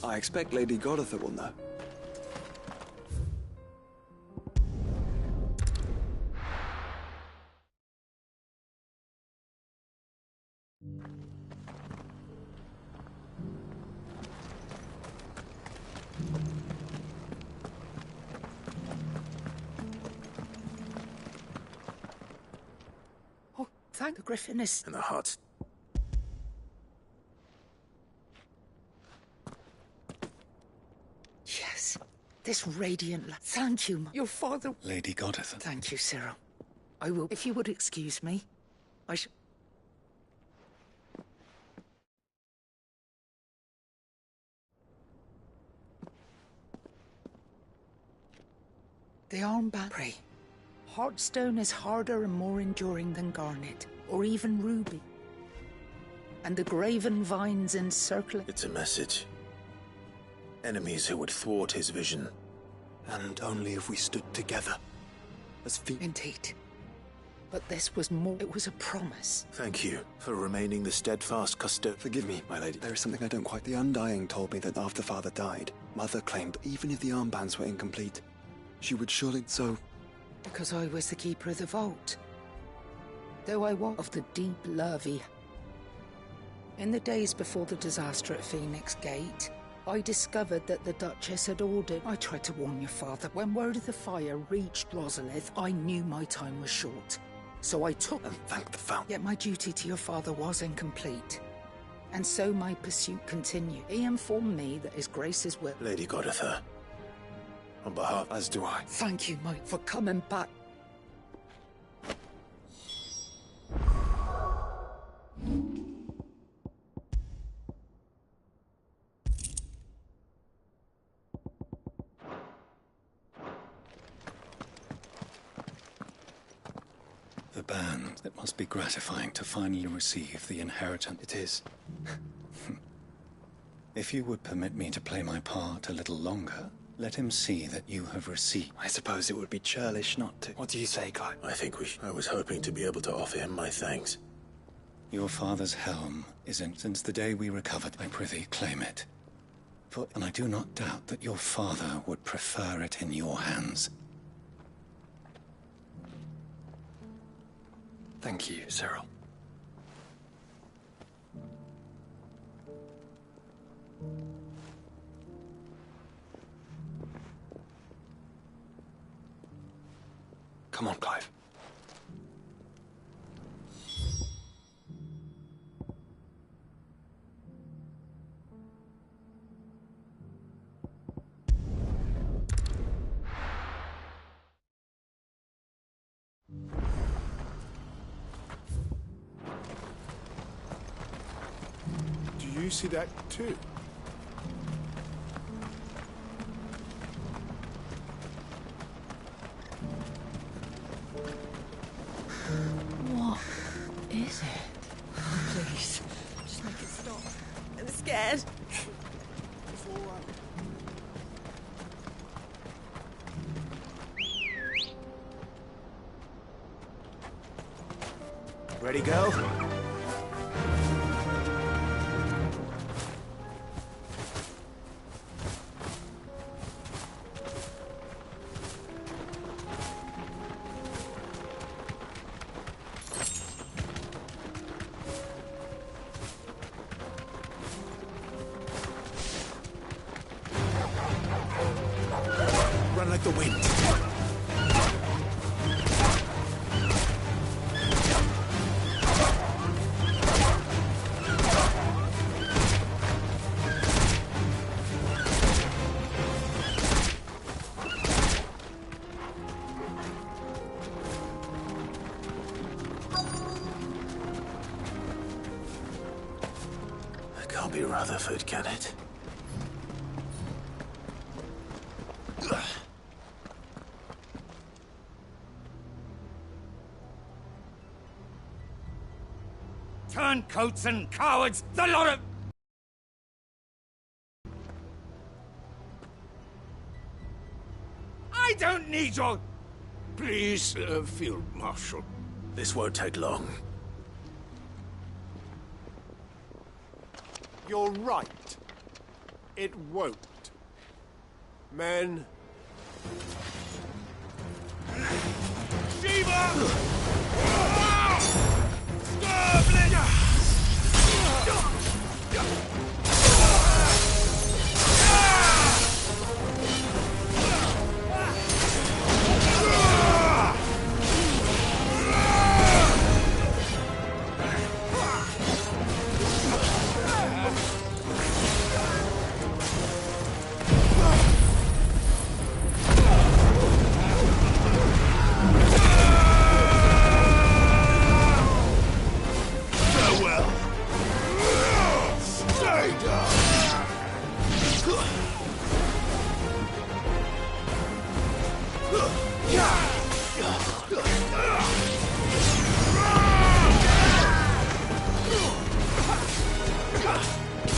I expect Lady Goditha will know. Oh, thank the Griffiness. And the Hearts. Yes, this radiant light. Thank you, your father. Lady Goditha. Thank you, Cyril. I will, if you would excuse me. I should. The armband. Pray. Heartstone is harder and more enduring than garnet, or even ruby. And the graven vines encircle it. It's a message. Enemies who would thwart his vision. And only if we stood together. As feet. Indeed. But this was more. It was a promise. Thank you for remaining the steadfast custodian. Forgive me, my lady. There is something I don't quite. The Undying told me that after Father died, Mother claimed even if the armbands were incomplete, she would surely. So. Because I was the keeper of the vault. Though I was of the deep lurvy. In the days before the disaster at Phoenix Gate, I discovered that the Duchess had ordered. I tried to warn your father. When word of the fire reached Rosalith, I knew my time was short. So I took. And thank the Fountain. Yet my duty to your father was incomplete. And so my pursuit continued. He informed me that His Grace's will. Lady Goditha, on behalf. As do I. Thank you, Mike, for coming back. The band. It must be gratifying to finally receive the inheritance. It is. If you would permit me to play my part a little longer, let him see that you have received. I suppose it would be churlish not to. What do you say, Clive? I think I was hoping to be able to offer him my thanks. Your father's helm is in. Since the day we recovered, I prithee claim it. And I do not doubt that your father would prefer it in your hands. Thank you, Cyril. Come on, Clive. Do you see that too? What is it? Please, just make it stop. I'm scared. Ready, go? Run like the wind. Can't be Rutherford, can it? Turncoats and cowards! The lot of... I don't need your... Please, Field Marshal. This won't take long. You're right. It won't. Men. Shiva!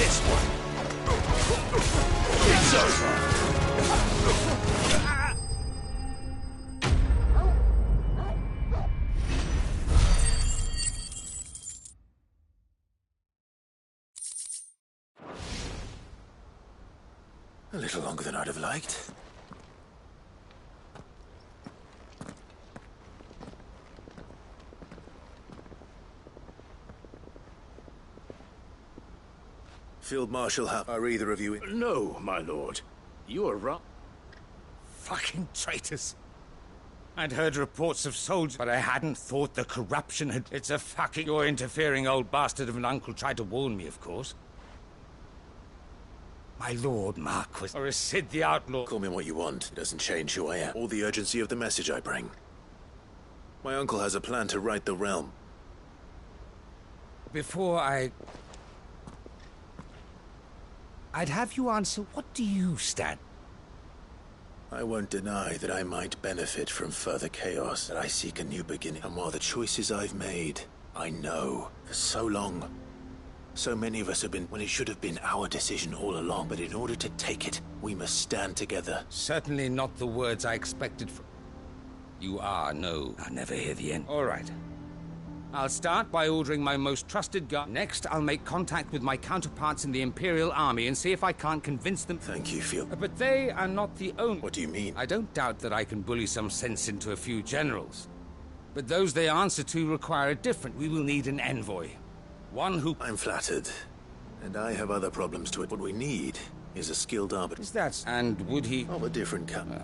This one. It's over. A little longer than I'd have liked. Field Marshal, are either of you in? No, my lord. You are wrong. Fucking traitors. I'd heard reports of soldiers, but I hadn't thought the corruption had... It's a fucking... Your interfering old bastard of an uncle tried to warn me, of course. My lord Marquis, or is Sid the outlaw? Call me what you want. It doesn't change who I am, or the urgency of the message I bring. My uncle has a plan to right the realm. Before I'd have you answer, what do you stand? I won't deny that I might benefit from further chaos, that I seek a new beginning. And while the choices I've made, I know, for so long, so many of us have been, when it should have been our decision all along, but in order to take it, we must stand together. Certainly not the words I expected from... You are, no. I'll never hear the end. All right. I'll start by ordering my most trusted guard. Next, I'll make contact with my counterparts in the Imperial Army and see if I can't convince them... Thank you, Field. But they are not the only... What do you mean? I don't doubt that I can bully some sense into a few generals. But those they answer to require a different... We will need an envoy. One who... I'm flattered. And I have other problems to it. What we need is a skilled arbiter. Is that... And would he... Of a different kind.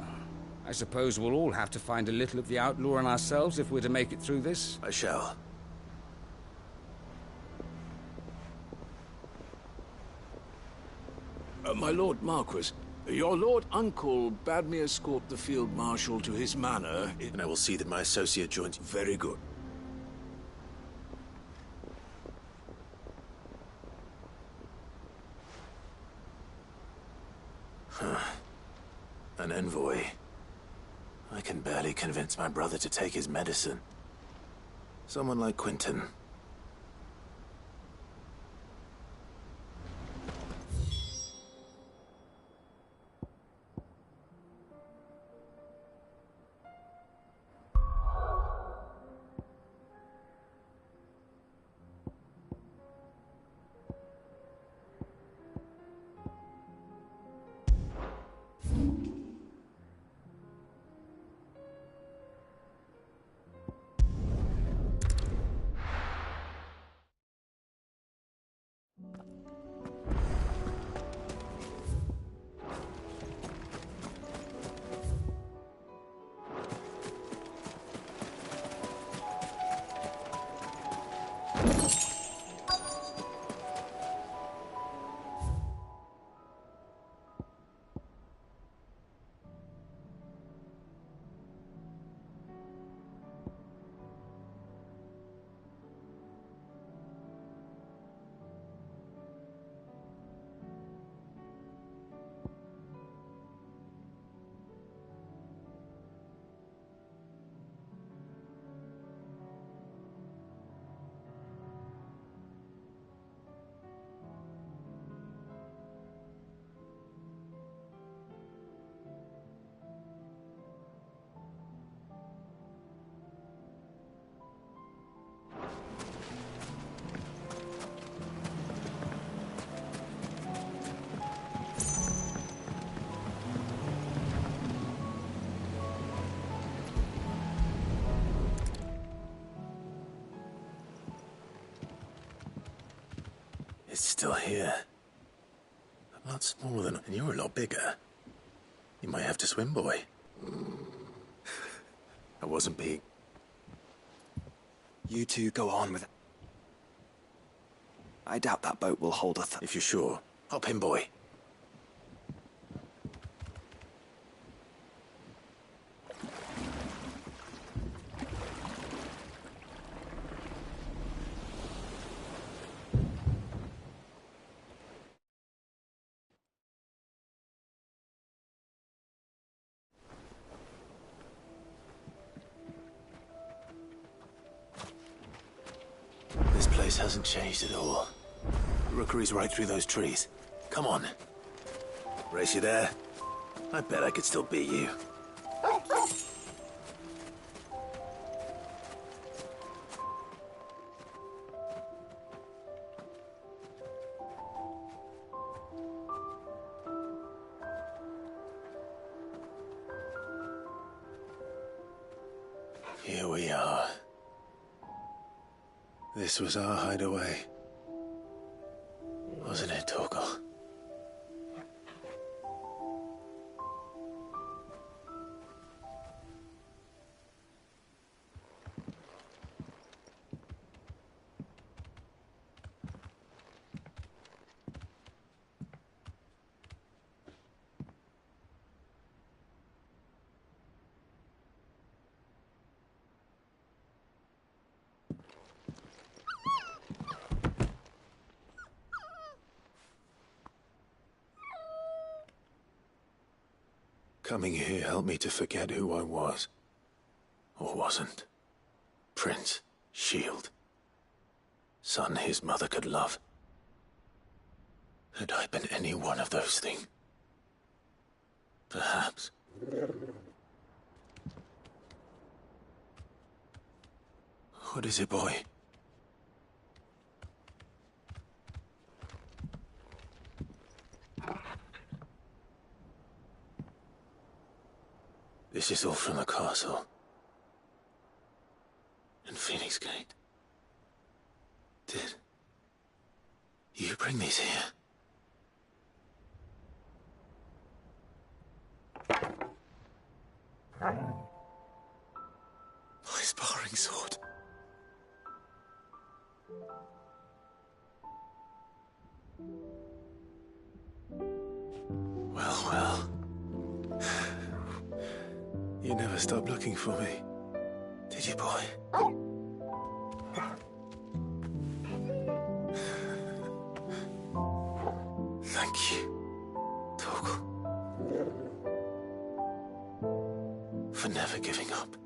I suppose we'll all have to find a little of the outlaw in ourselves if we're to make it through this. I shall. My Lord Marquis, your Lord Uncle bade me escort the Field Marshal to his manor. And I will see that my associate joins. Very good. An envoy. I can barely convince my brother to take his medicine. Someone like Quentin. still here. A lot smaller than... And you're a lot bigger. You might have to swim, boy. I wasn't being... You two go on with it. I doubt that boat will hold us. If you're sure, hop in, boy. This place hasn't changed at all. The rookery's right through those trees. Come on. Race you there? I bet I could still beat you. Here we are. This was our hideaway. Wasn't it, Torgal? Coming here helped me to forget who I was. Or wasn't. Prince, shield. Son his mother could love. Had I been any one of those things? Perhaps. What is it, boy? This is all from the castle. In Phoenix Gate. Did you bring these here? My sparring sword. Well, well. You never stopped looking for me, did you, boy? Thank you, Torgal, for never giving up,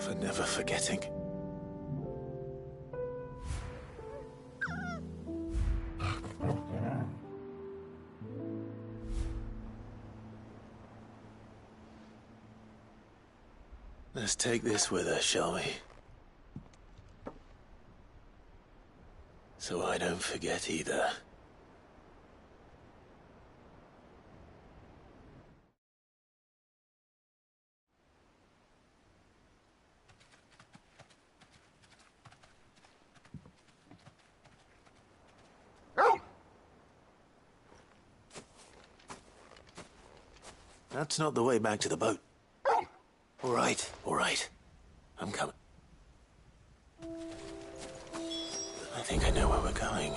for never forgetting. Let's take this with us, shall we? So I don't forget either. That's not the way back to the boat. All right, all right. I'm coming. I think I know where we're going.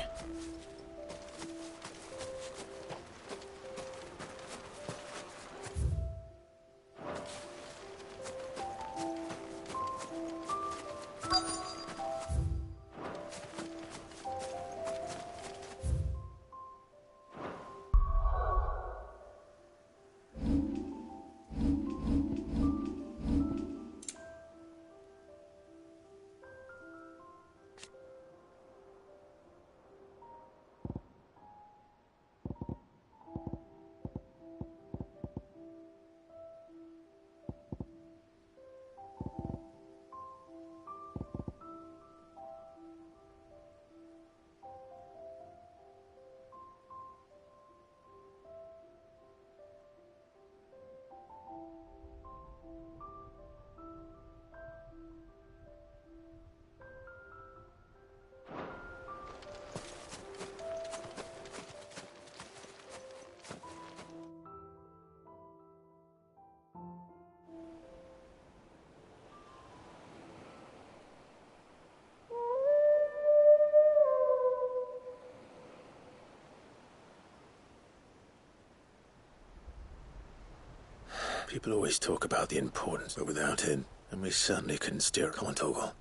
People always talk about the importance, but without it, and we certainly couldn't steer a common toggle.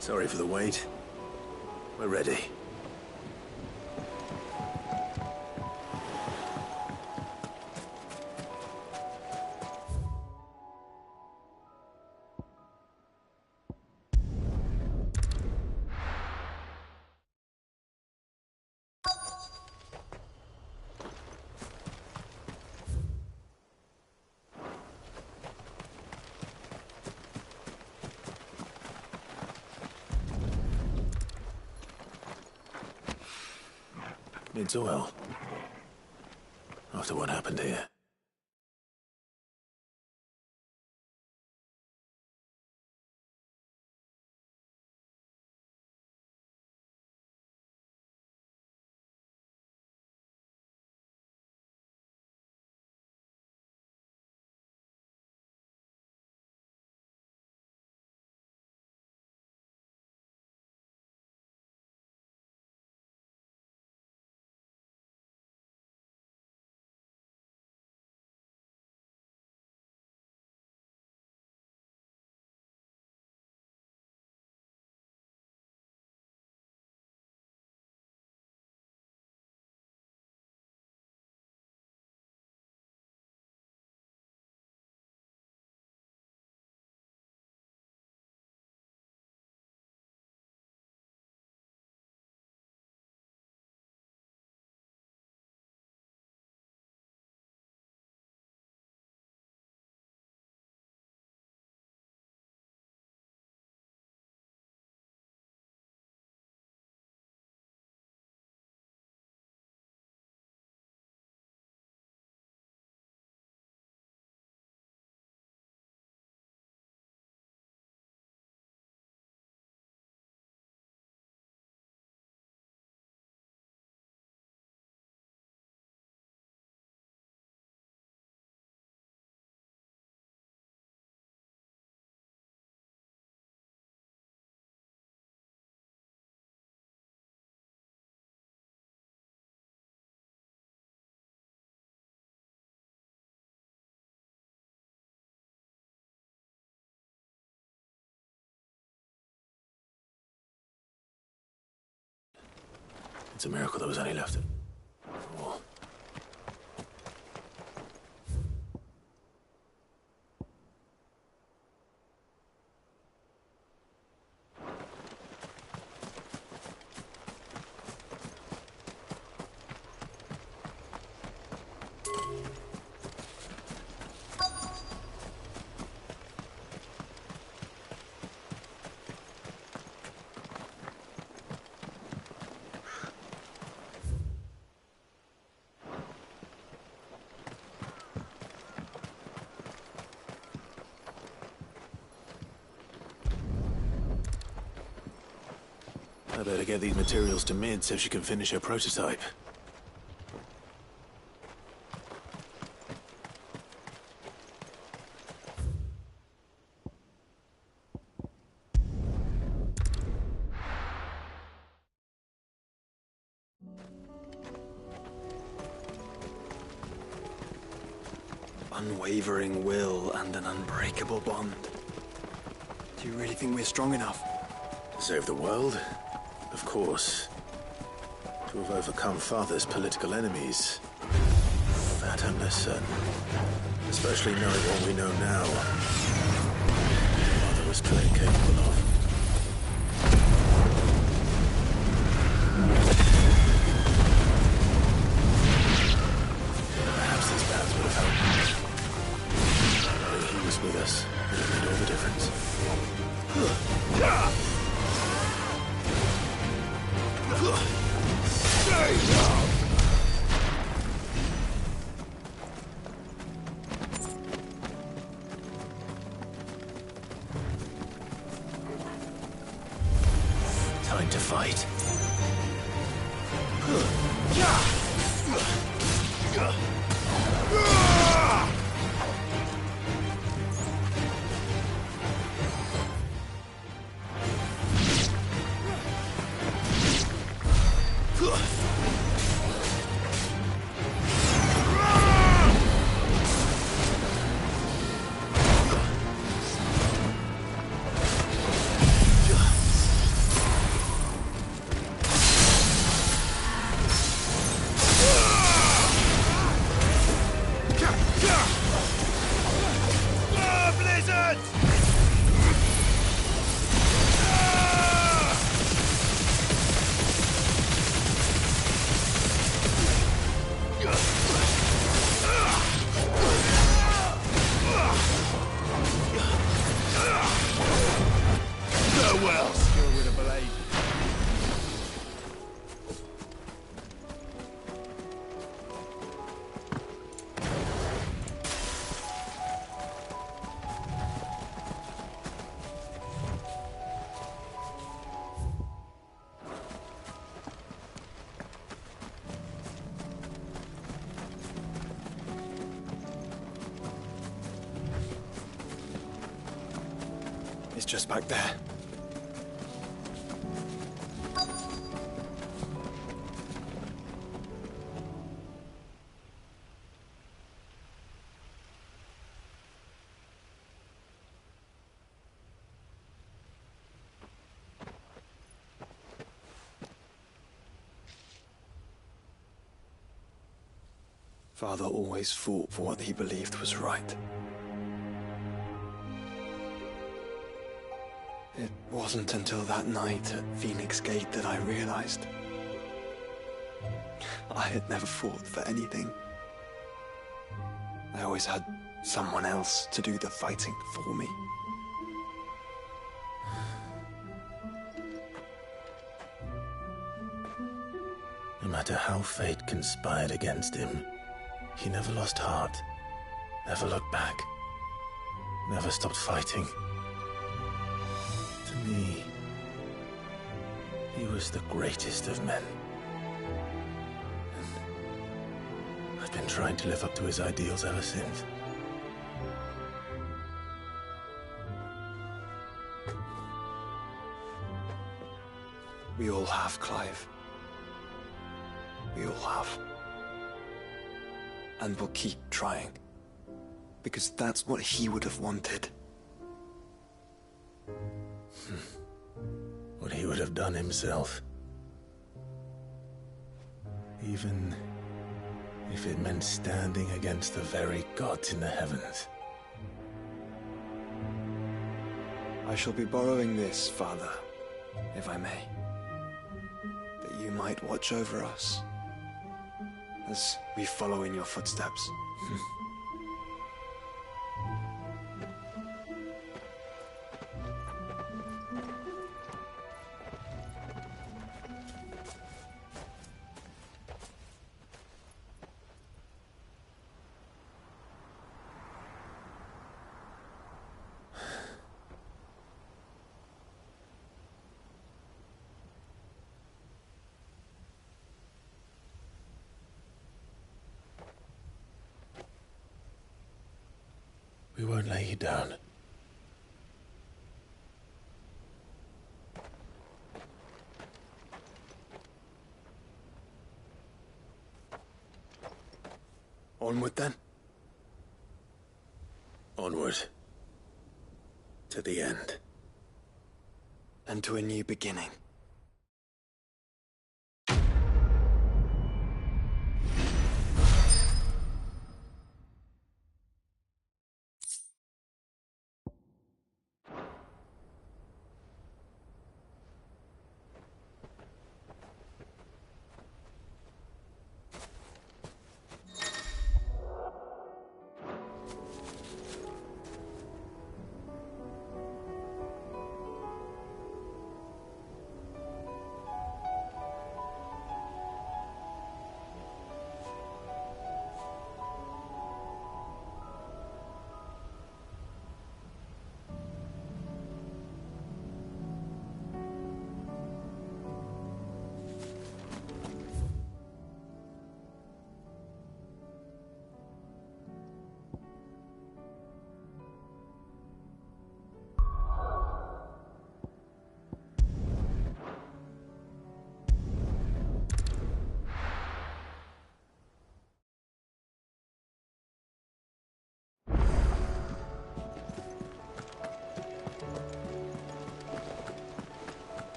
Sorry for the wait. We're ready. Needs oil. After what happened here. It's a miracle there was any left. Oh. I better get these materials to Mid so she can finish her prototype. Unwavering will and an unbreakable bond. Do you really think we're strong enough? To save the world? Of course. To have overcome Father's political enemies. That I'm less certain. Especially knowing what we know now. Father was clearly capable of. Perhaps these battles would have helped. Knowing he was with us would have made all the difference. It's just back there. Father always fought for what he believed was right. It wasn't until that night at Phoenix Gate that I realized I had never fought for anything. I always had someone else to do the fighting for me. No matter how fate conspired against him, he never lost heart, never looked back, never stopped fighting. To me, he was the greatest of men. And I've been trying to live up to his ideals ever since. We all have, Clive. We all have. And we'll keep trying. Because that's what he would have wanted. What he would have done himself. Even if it meant standing against the very gods in the heavens. I shall be borrowing this, Father, if I may. That you might watch over us as we follow in your footsteps. We won't lay you down. Onward then? Onward. To the end. And to a new beginning.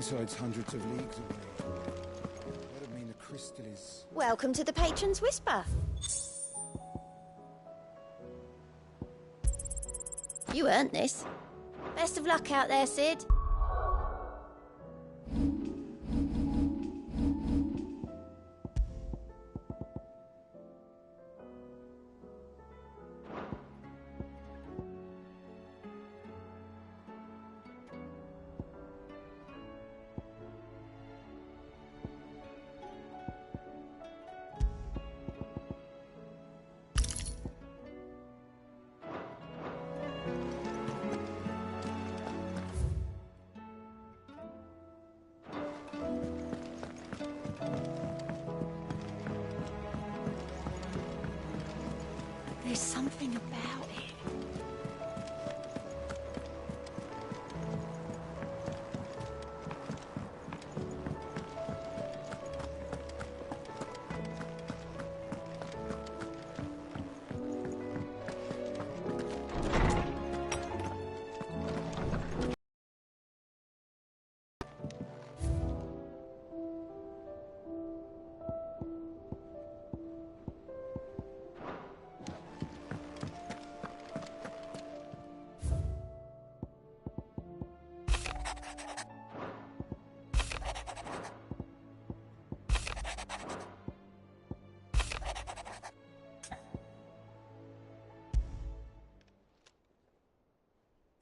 Kingside's hundreds of leagues away. That'd mean the crystal is... Welcome to the Patron's Whisper. You earned this. Best of luck out there, Sid. There's something about it.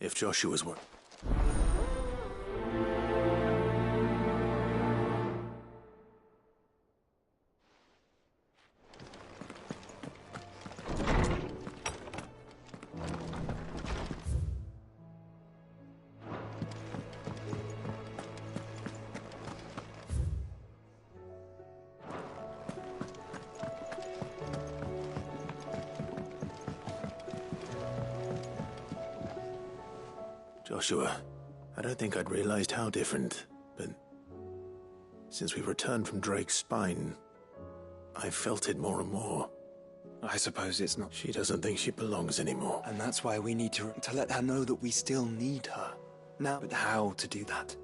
If Joshua's were... Joshua, I don't think I'd realized how different, but since we returned from Drake's spine, I've felt it more and more. I suppose it's not... She doesn't think she belongs anymore. And that's why we need to let her know that we still need her. Now, but how to do that?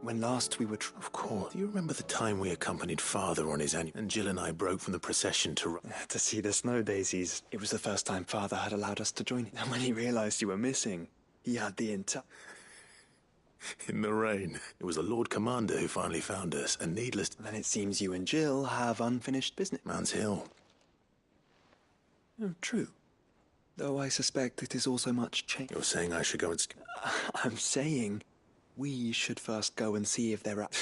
When last we were... Of course. Do you remember the time we accompanied Father on his annual... And Jill and I broke from the procession to see the snow daisies. It was the first time Father had allowed us to join. And when he realized you were missing, he had the entire... In the rain. It was the Lord Commander who finally found us, and needless... Then it seems you and Jill have unfinished business. Mans Hill. Oh, true. Though I suspect it is also much changed. You're saying I should go and... I'm saying we should first go and see if they're up.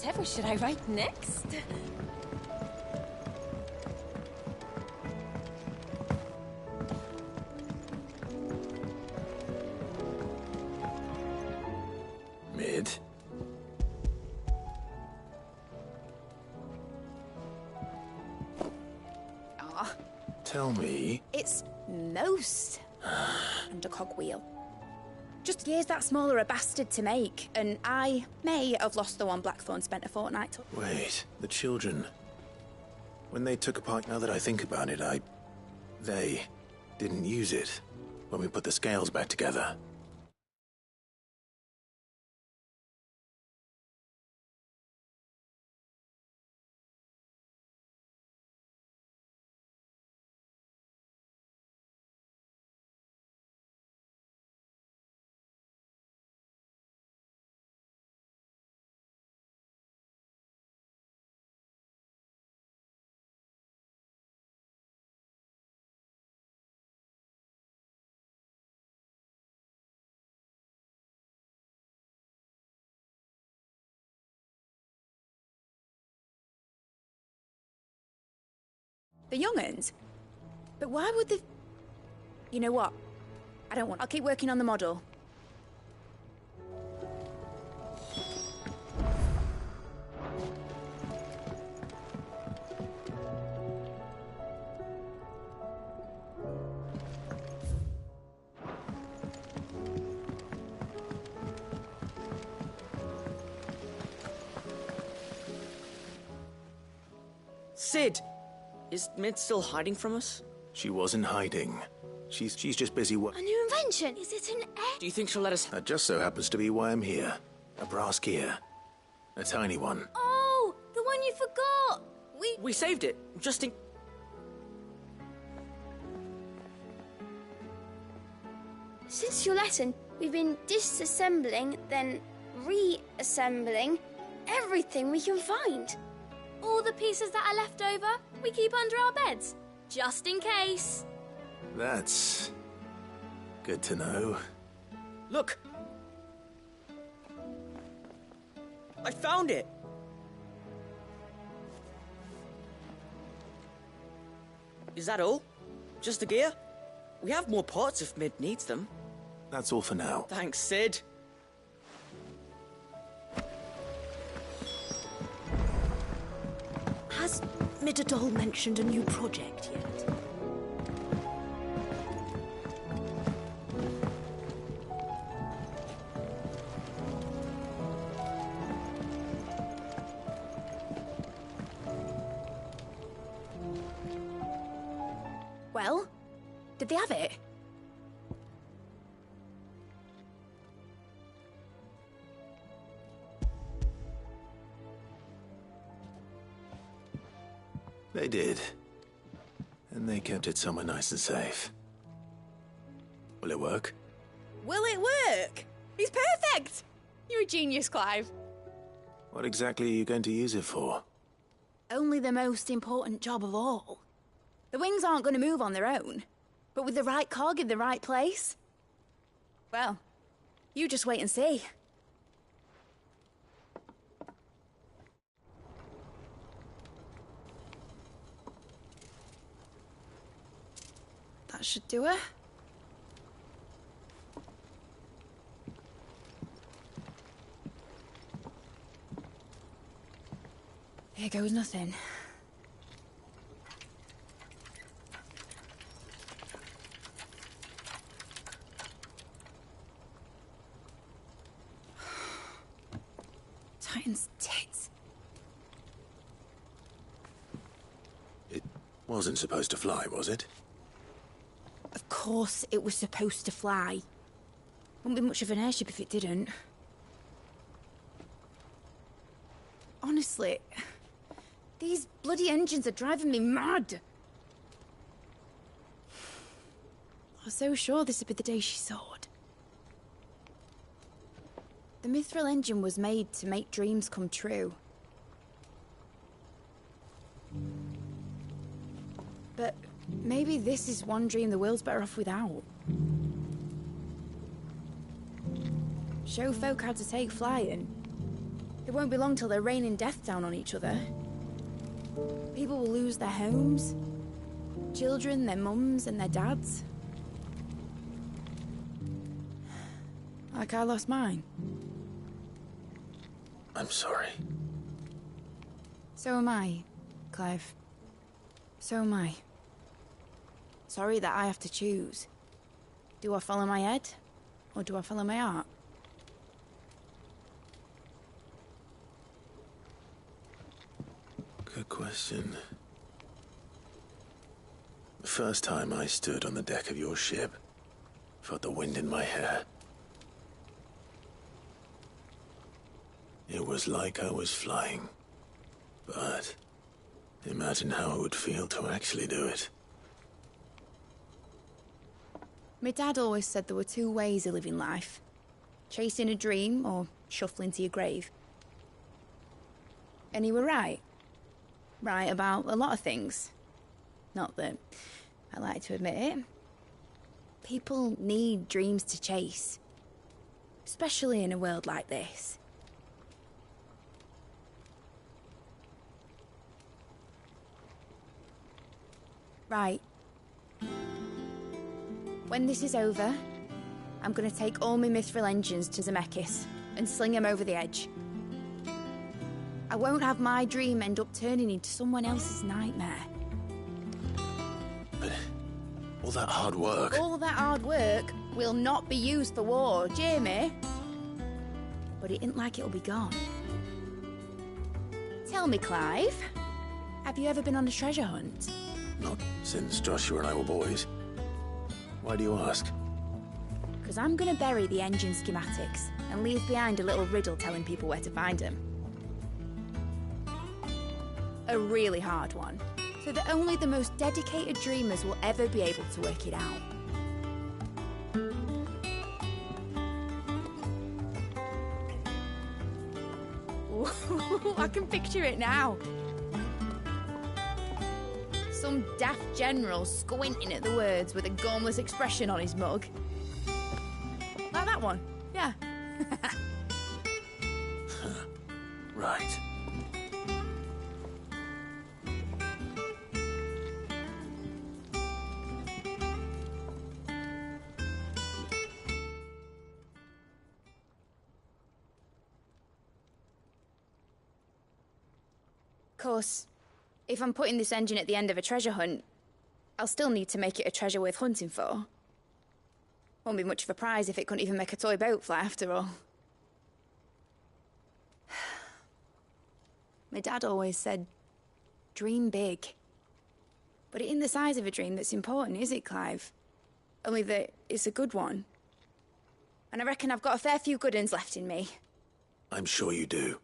Whatever should I write next? Mid. Ah. Tell me. It's most under cogwheel. Just years that smaller a bastard to make, and I may have lost the one Blackthorn spent a fortnight to... Wait, the children. When they took apart, now that I think about it, they didn't use it when we put the scales back together. The young'uns? But why would the... You know what? I don't want... I'll keep working on the model. Cid! Is Mid still hiding from us? She wasn't hiding. She's just busy A new invention? Is it an egg? Do you think she'll let us... That just so happens to be why I'm here. A brass gear. A tiny one. Oh, the one you forgot! We saved it, just in... Since your lesson, we've been disassembling, then reassembling everything we can find. All the pieces that are left over, we keep under our beds, just in case. That's... good to know. Look! I found it! Is that all? Just the gear? We have more parts if Mid needs them. That's all for now. Thanks, Cid. Has Midadol mentioned a new project yet? Well, did they have it? They did. And they kept it somewhere nice and safe. Will it work? Will it work? He's perfect! You're a genius, Clive. What exactly are you going to use it for? Only the most important job of all. The wings aren't going to move on their own. But with the right cog in the right place... Well, you just wait and see. That should do it. Here goes nothing. Titan's tits. It wasn't supposed to fly, was it? Of course it was supposed to fly. Wouldn't be much of an airship if it didn't. Honestly, these bloody engines are driving me mad. I was so sure this would be the day she soared. The Mithril engine was made to make dreams come true. But maybe this is one dream the world's better off without. Show folk how to take flying. It won't be long till they're raining death down on each other. People will lose their homes. Children, their mums and their dads. Like I lost mine. I'm sorry. So am I, Clive. So am I. Sorry that I have to choose. Do I follow my head, or do I follow my heart? Good question. The first time I stood on the deck of your ship, felt the wind in my hair. It was like I was flying. But imagine how it would feel to actually do it. My dad always said there were two ways of living life. Chasing a dream or shuffling to your grave. And he were right. Right about a lot of things. Not that I like to admit it. People need dreams to chase. Especially in a world like this. Right. When this is over, I'm gonna take all my mithril engines to Zemeckis and sling them over the edge. I won't have my dream end up turning into someone else's nightmare. But all that hard work... All that hard work will not be used for war, Jamie. But it ain't like it'll be gone. Tell me, Clive, have you ever been on a treasure hunt? Not since Joshua and I were boys. Why do you ask? Because I'm gonna bury the engine schematics and leave behind a little riddle telling people where to find them. A really hard one, so that only the most dedicated dreamers will ever be able to work it out. Ooh, I can picture it now. Some daft general squinting at the words with a gormless expression on his mug. Like that one, yeah. Right. Of course, if I'm putting this engine at the end of a treasure hunt, I'll still need to make it a treasure worth hunting for. Won't be much of a prize if it couldn't even make a toy boat fly after all. My dad always said, dream big. But it ain't the size of a dream that's important, is it, Clive? Only that it's a good one. And I reckon I've got a fair few good uns left in me. I'm sure you do.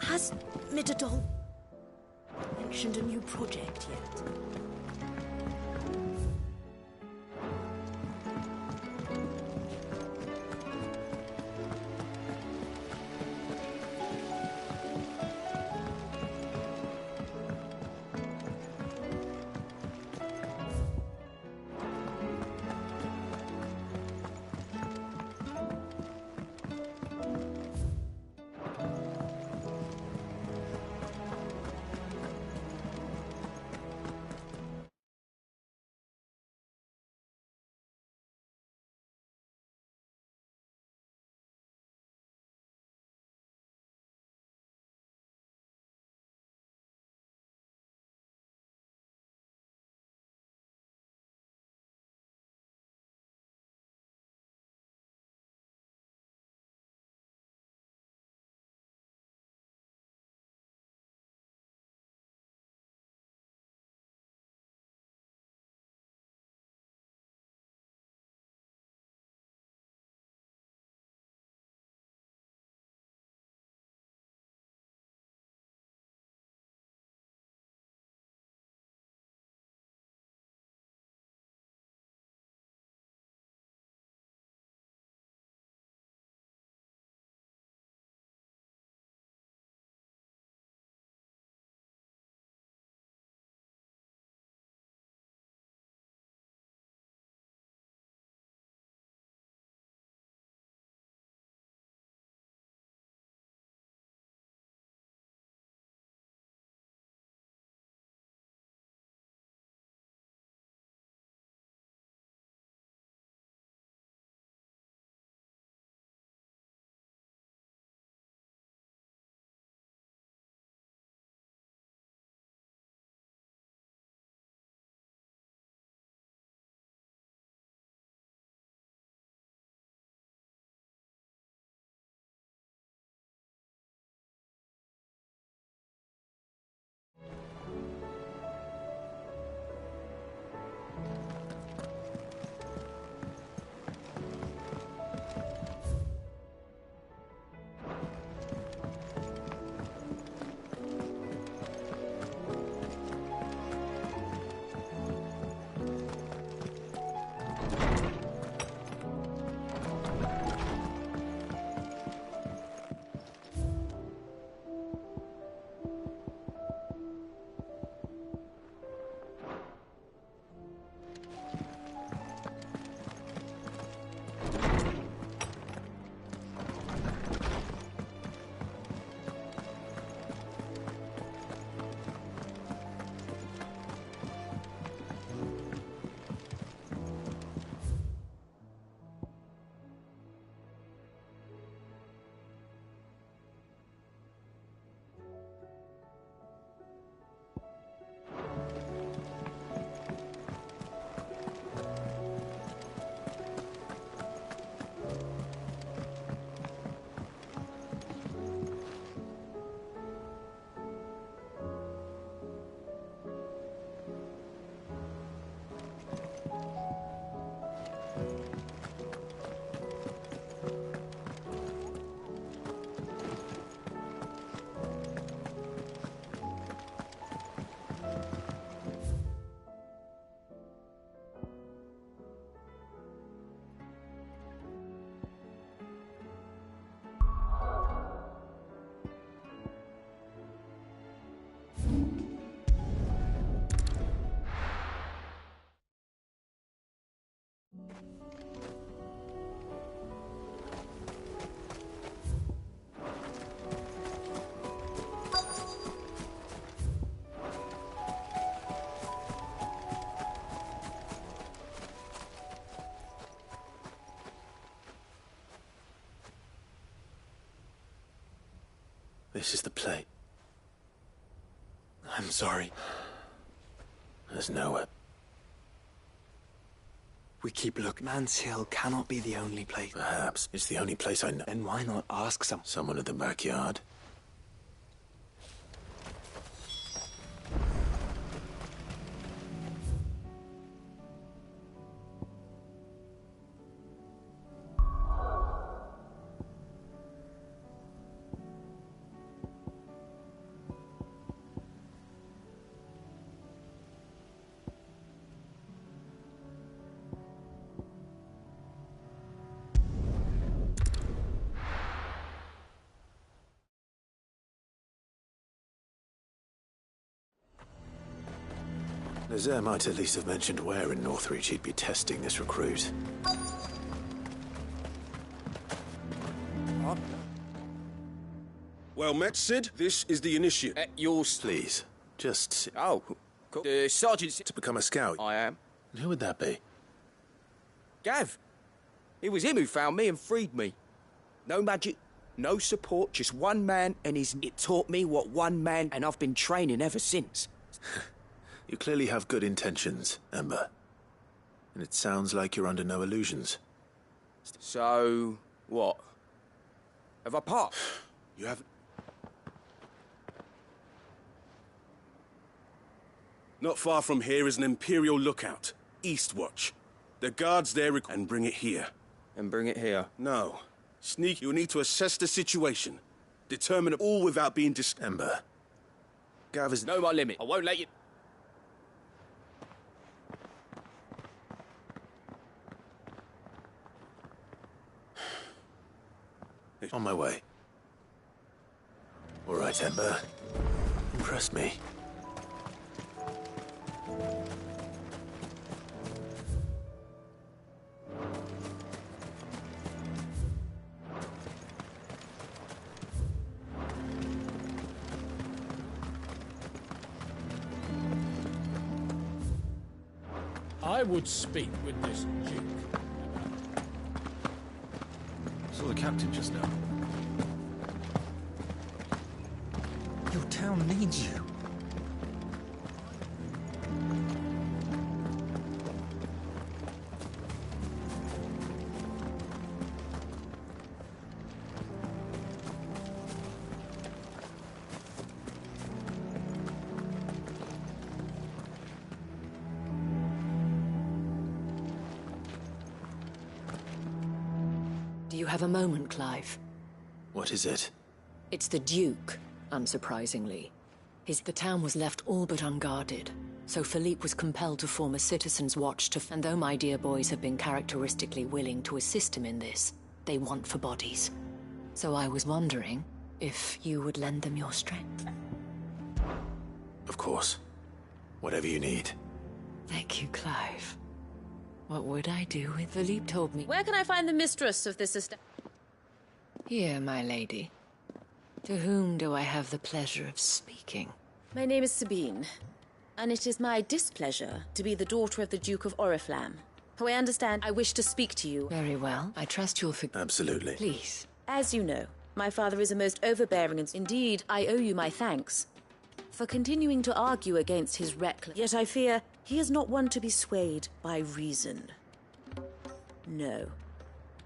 Has Midadol mentioned a new project yet? This is the place. I'm sorry. There's nowhere. We keep looking. Man's Hill cannot be the only place. Perhaps. It's the only place I know. Then why not ask someone in the backyard? Nazaire might at least have mentioned where in Northreach he'd be testing this recruit. Well met, Sid. This is the initiate. Yours. Please, just... Oh, cool. The sergeant... To become a scout? I am. And who would that be? Gav. It was him who found me and freed me. No magic, no support, just one man and his... It taught me what one man... And I've been training ever since. You clearly have good intentions, Ember. And it sounds like you're under no illusions. So... what? Have I passed? You haven't... Not far from here is an Imperial lookout. Eastwatch. The guards there and bring it here. And bring it here? No. Sneak, you'll need to assess the situation. Determine it all without being Ember. Gav is... Know my limit. I won't let you... On my way. All right, Ember. Impressed me. I would speak with this Duke. Saw the captain just now. Your town needs you. Do you have a moment, Clive? What is it? It's the Duke, unsurprisingly. The town was left all but unguarded, so Philippe was compelled to form a citizen's watch and though my dear boys have been characteristically willing to assist him in this, they want for bodies. So I was wondering if you would lend them your strength. Of course. Whatever you need. Thank you, Clive. What would I do with Philippe told me? Where can I find the mistress of this estate? Here, my lady. To whom do I have the pleasure of speaking? My name is Sabine, and it is my displeasure to be the daughter of the Duke of Oriflamme. How I understand, I wish to speak to you. Very well. I trust you'll forgive. Absolutely. Please. As you know, my father is a most overbearing and indeed, I owe you my thanks for continuing to argue against his reckless. Yet I fear he is not one to be swayed by reason. No.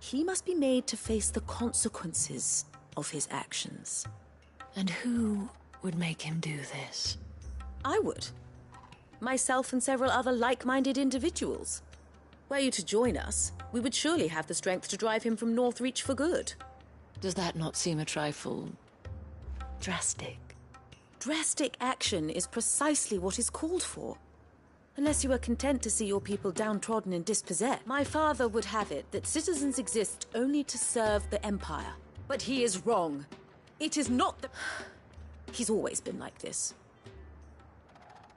He must be made to face the consequences of his actions. And who would make him do this? I would. Myself and several other like-minded individuals. Were you to join us, we would surely have the strength to drive him from Northreach for good. Does that not seem a trifle... drastic? Drastic action is precisely what is called for. Unless you are content to see your people downtrodden and dispossessed. My father would have it that citizens exist only to serve the Empire. But he is wrong. It is not the... He's always been like this.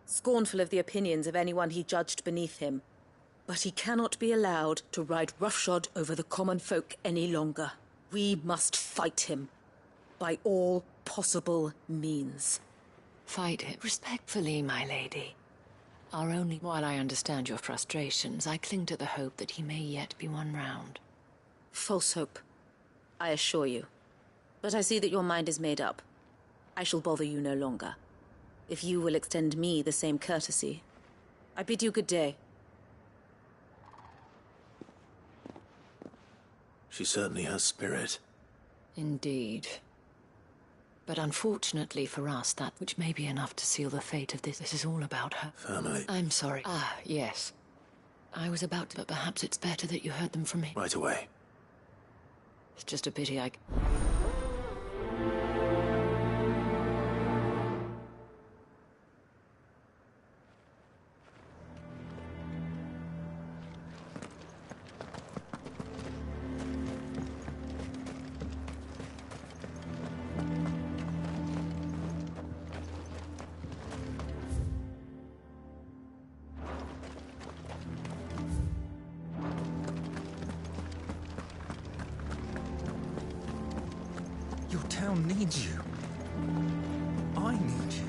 Scornful of the opinions of anyone he judged beneath him. But he cannot be allowed to ride roughshod over the common folk any longer. We must fight him. By all possible means. Fight him respectfully, my lady. While I understand your frustrations, I cling to the hope that he may yet be won round. False hope, I assure you. But I see that your mind is made up. I shall bother you no longer. If you will extend me the same courtesy, I bid you good day. She certainly has spirit. Indeed. But unfortunately for us, that which may be enough to seal the fate of this is all about her. Family. I'm sorry. Ah, yes. I was about to, but perhaps it's better that you heard them from me. Right away. It's just a pity I... Your town needs you. I need you.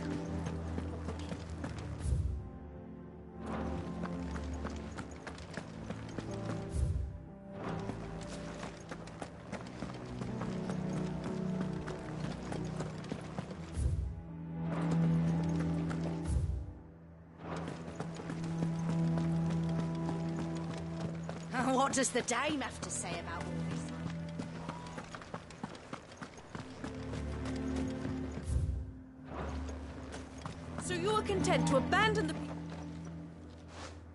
What does the dame have to say about all this? So you are content to abandon the...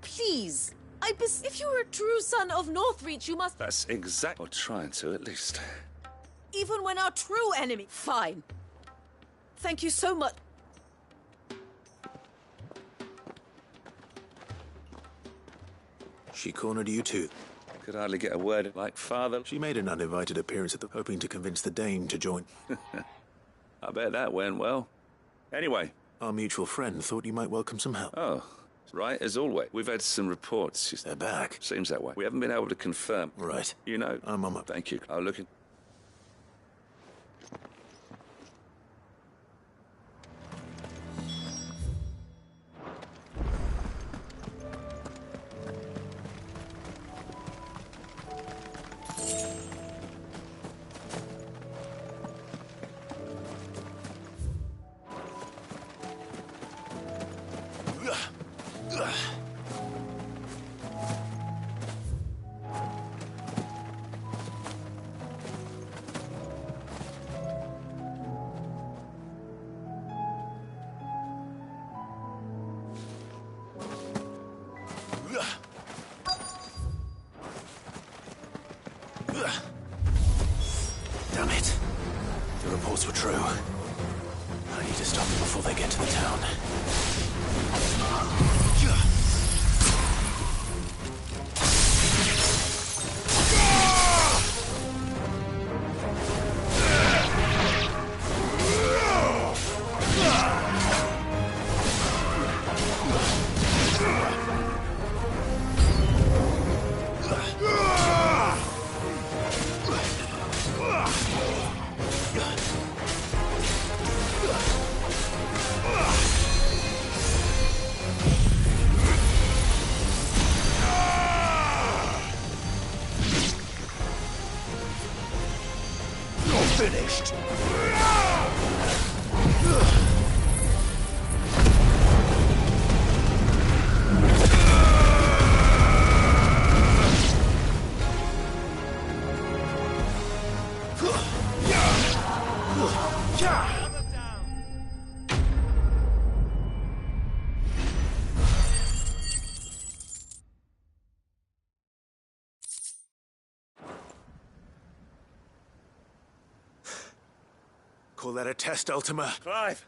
Please! If you are a true son of Northreach, you must... That's exactly... Or trying to, at least. Even when our true enemy... Fine. Thank you so much. She cornered you too. Could hardly get a word like father. She made an uninvited appearance at the... hoping to convince the Dame to join. I bet that went well. Anyway... Our mutual friend thought you might welcome some help. Oh, right, as always. We've had some reports. They're back. Seems that way. We haven't been able to confirm. Right. You know... I'm on my... Thank you. I'll look in... Damn it. The reports were true. I need to stop them before they get to the town. Finished. Call that a test, Ultima? Clive!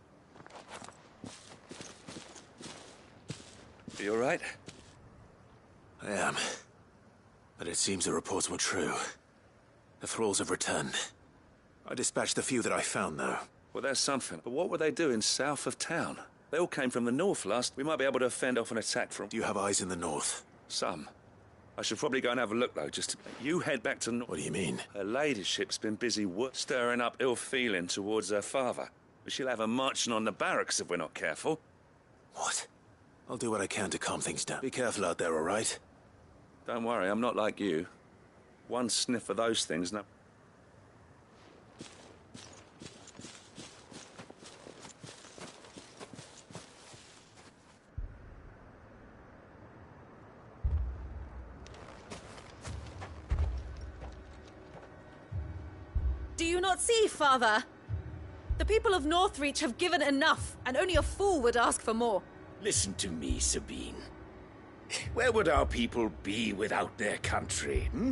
You all right? I am. But it seems the reports were true. The thralls have returned. I dispatched the few that I found, though. Well, there's something. But what were they doing south of town? They all came from the north last. We might be able to fend off an attack from... Do you have eyes in the north? Some. I should probably go and have a look, though, just to... You head back to... What do you mean? Her ladyship's been busy stirring up ill feeling towards her father. But she'll have her marching on the barracks if we're not careful. What? I'll do what I can to calm things down. Be careful out there, all right? Don't worry, I'm not like you. One sniff of those things, no... you not see, Father? The people of Northreach have given enough, and only a fool would ask for more. Listen to me, Sabine. Where would our people be without their country, hmm?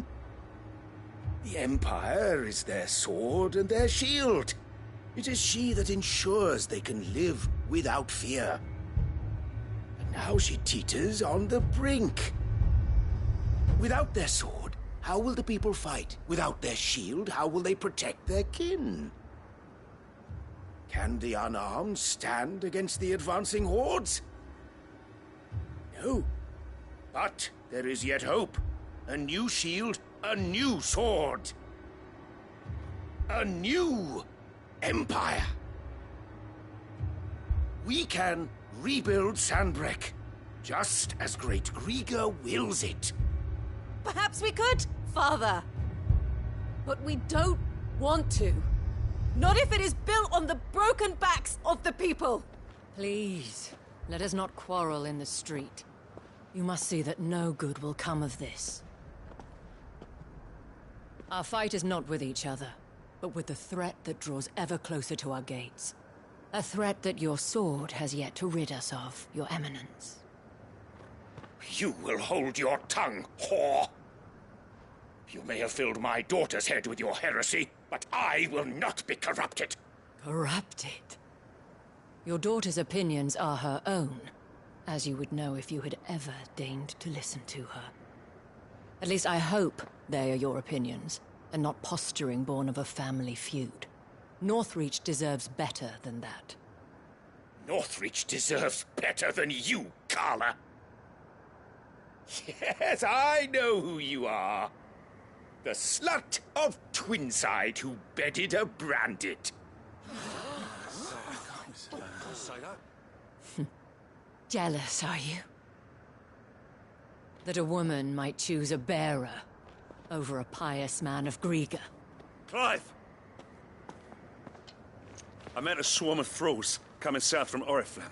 The Empire is their sword and their shield. It is she that ensures they can live without fear. And now she teeters on the brink. Without their sword, how will the people fight? Without their shield, how will they protect their kin? Can the unarmed stand against the advancing hordes? No. But there is yet hope. A new shield, a new sword. A new empire. We can rebuild Sanbreque, just as Great Griga wills it. Perhaps we could, Father. But we don't want to. Not if it is built on the broken backs of the people. Please, let us not quarrel in the street. You must see that no good will come of this. Our fight is not with each other, but with the threat that draws ever closer to our gates. A threat that your sword has yet to rid us of, Your Eminence. You will hold your tongue, whore! You may have filled my daughter's head with your heresy, but I will not be corrupted. Corrupted? Your daughter's opinions are her own, as you would know if you had ever deigned to listen to her. At least I hope they are your opinions, and not posturing born of a family feud. Northreach deserves better than that. Northreach deserves better than you, Carla. Yes, I know who you are. The slut of Twinside who bedded a Branded. Jealous, are you? That a woman might choose a bearer over a pious man of Griga. Clive! I met a swarm of thralls coming south from Oriflamme.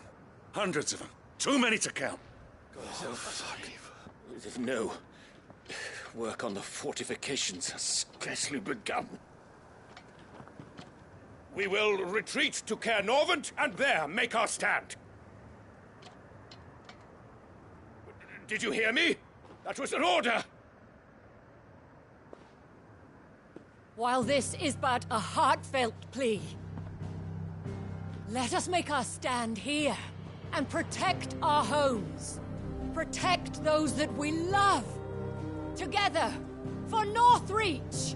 Hundreds of them. Too many to count. Oh, fuck. No. Work on the fortifications has scarcely begun. We will retreat to Caer Norvent and there make our stand. Did you hear me? That was an order! While this is but a heartfelt plea, let us make our stand here and protect our homes. Protect those that we love. Together, for Northreach!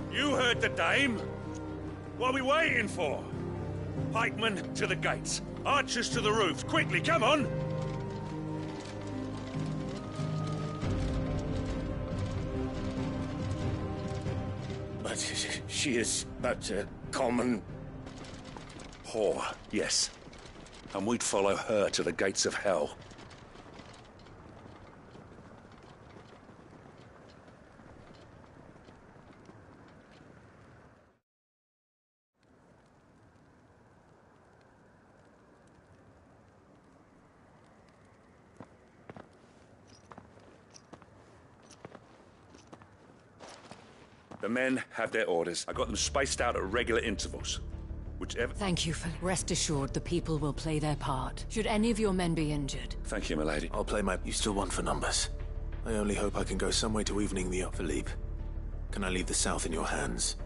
You heard the dame. What are we waiting for? Pikemen to the gates. Archers to the roofs. Quickly, come on! But she is but a common... whore, yes. And we'd follow her to the gates of hell. The men have their orders. I got them spaced out at regular intervals. Whichever... Thank you, Philip. Rest assured the people will play their part. Should any of your men be injured. Thank you, my lady. I'll play my... You still want for numbers. I only hope I can go some way to evening the up, Philippe. Can I leave the south in your hands?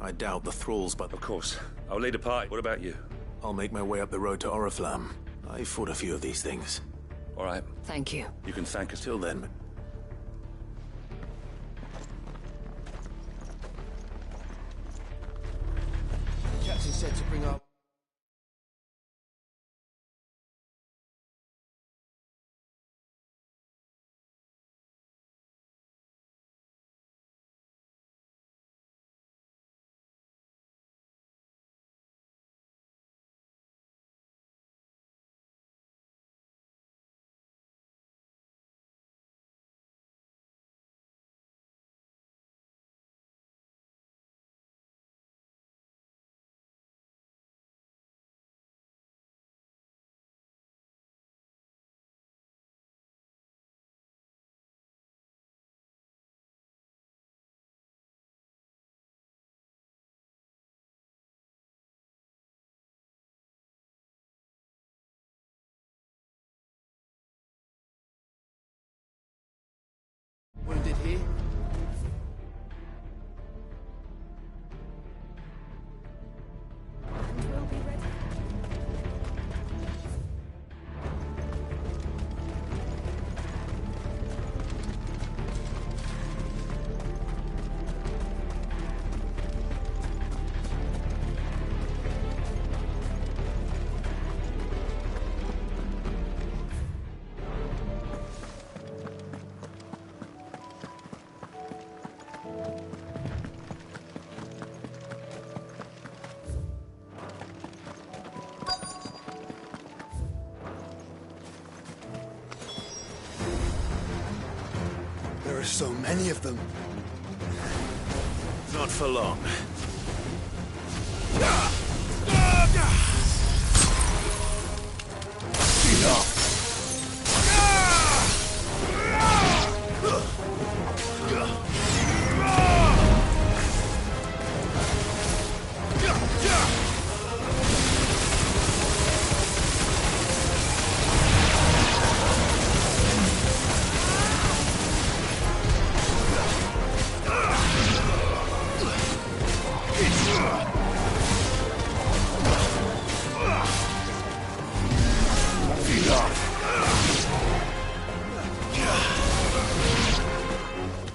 I doubt the thralls, but... Of course. I'll lead a party. What about you? I'll make my way up the road to Oriflamme. I fought a few of these things. All right. Thank you. You can thank us. Till then... Captain said to bring up... So many of them. Not for long.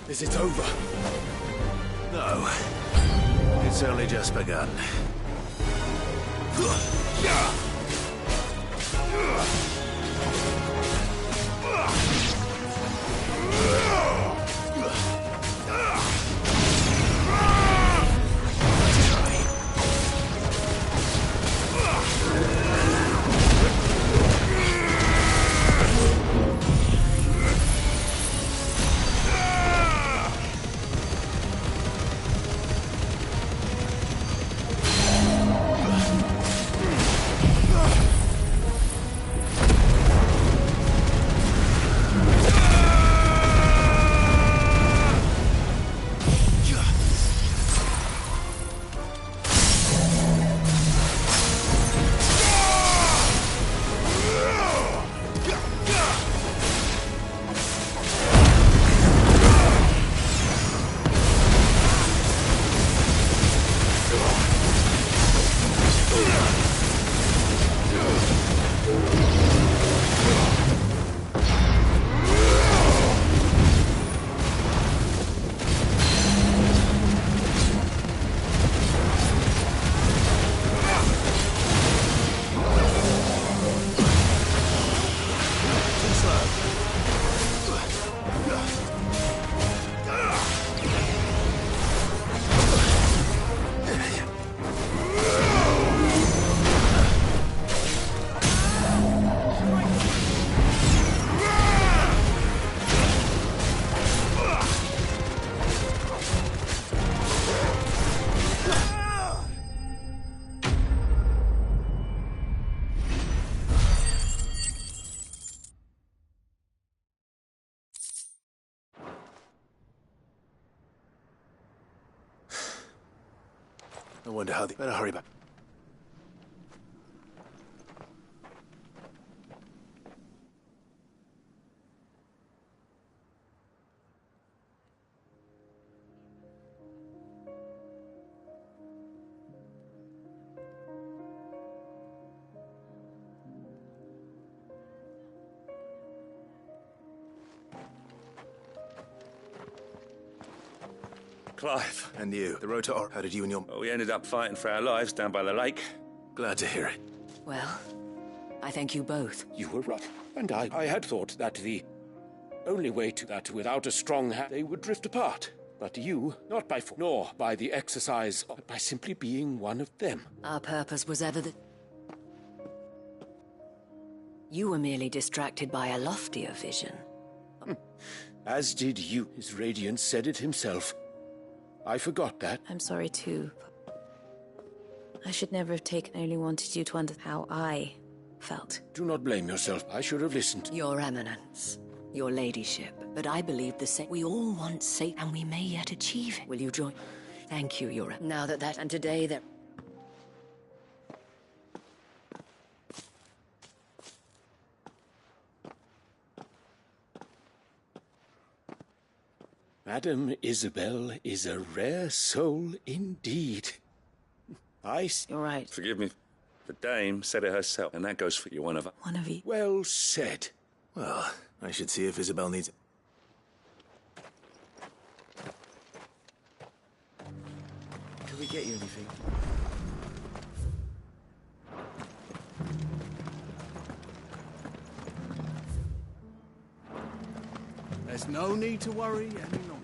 Is it over? No. It's only just begun. I wonder how they better hurry back. Clive. And you, the road to Or. How did you and your... Well, we ended up fighting for our lives down by the lake. Glad to hear it. Well, I thank you both. You were right. And I had thought that the only way to that without a strong hand, they would drift apart. But you, not by force, nor by the exercise, but by simply being one of them. Our purpose was ever the... You were merely distracted by a loftier vision. As did you. His radiance said it himself. I forgot that. I'm sorry too. I should never have taken. I only wanted you to understand how I felt. Do not blame yourself. I should have listened. Your Eminence, your ladyship. But I believe the same. We all want safe, and we may yet achieve it. Will you join? Thank you, Your... Now that and today that... Madame Isabel is a rare soul indeed. You're right. Forgive me. The dame said it herself, and that goes for you, one of us. One of you. Well said. Well, I should see if Isabel needs... Can we get you anything? There's no need to worry any longer.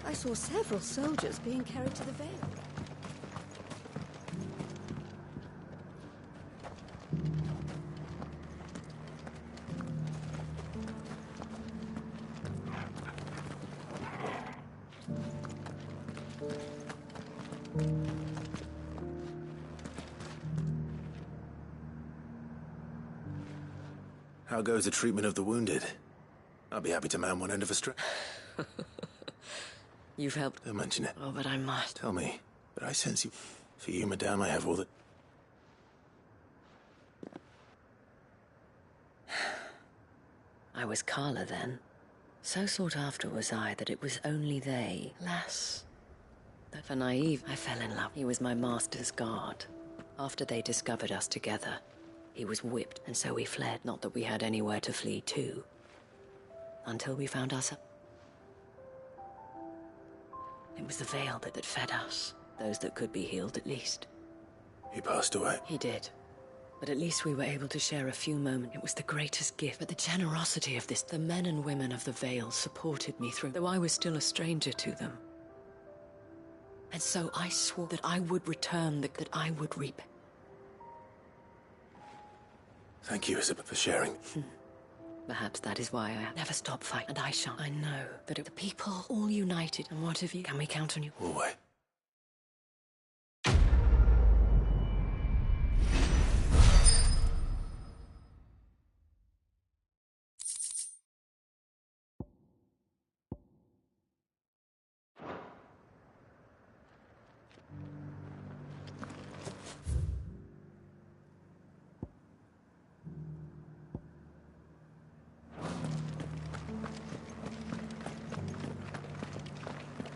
I saw several soldiers being carried to the Vale. How goes the treatment of the wounded? I'll be happy to man one end of a stretcher. You've helped. Don't mention it. Oh, but I must. Tell me. But I sense you. For you, madame, I have all the... I was Carla then. So sought after was I that it was only they, lass. That for naive, I fell in love. He was my master's guard. After they discovered us together, he was whipped, and so we fled. Not that we had anywhere to flee to. Until we found ourselves. It was the veil that fed us. Those that could be healed, at least. He passed away. He did. But at least we were able to share a few moments. It was the greatest gift. But the generosity of this, the men and women of the Vale supported me through, though I was still a stranger to them. And so I swore that I would return, that I would reap. Thank you, Isabel, for sharing. Perhaps that is why I never stop fighting, and I shall. I know that if the people all united, and what of you? Can we count on you? Always.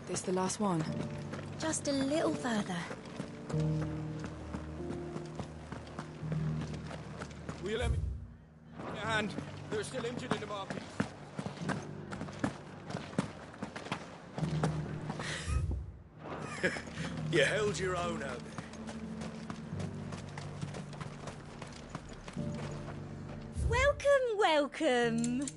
This the last one? Just a little further. Will you let me... your hand? They're still injured in the market. You held your own out there. Welcome, welcome.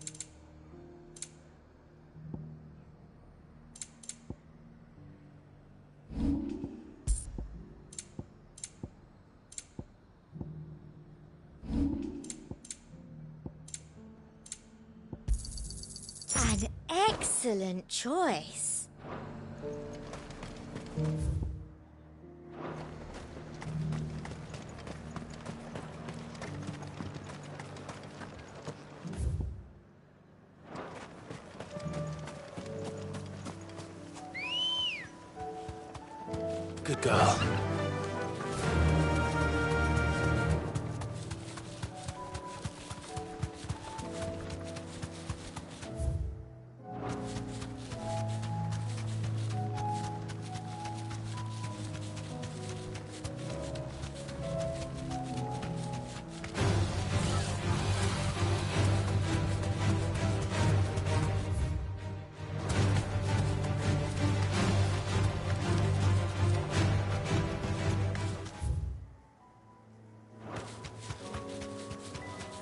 An excellent choice. Good girl.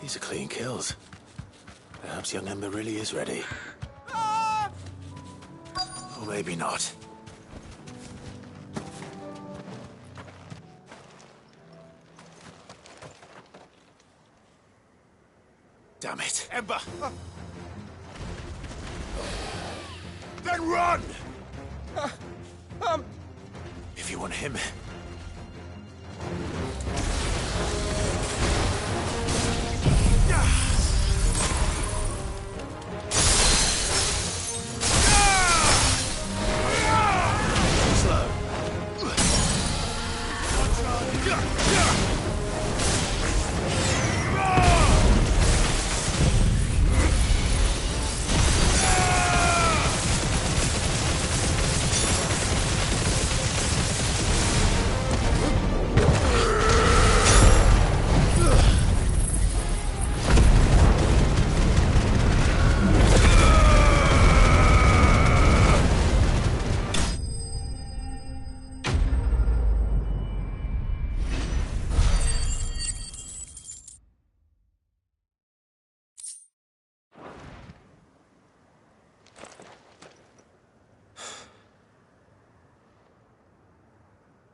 These are clean kills. Perhaps young Ember really is ready. Or maybe not. Damn it. Ember! Then run! If you want him...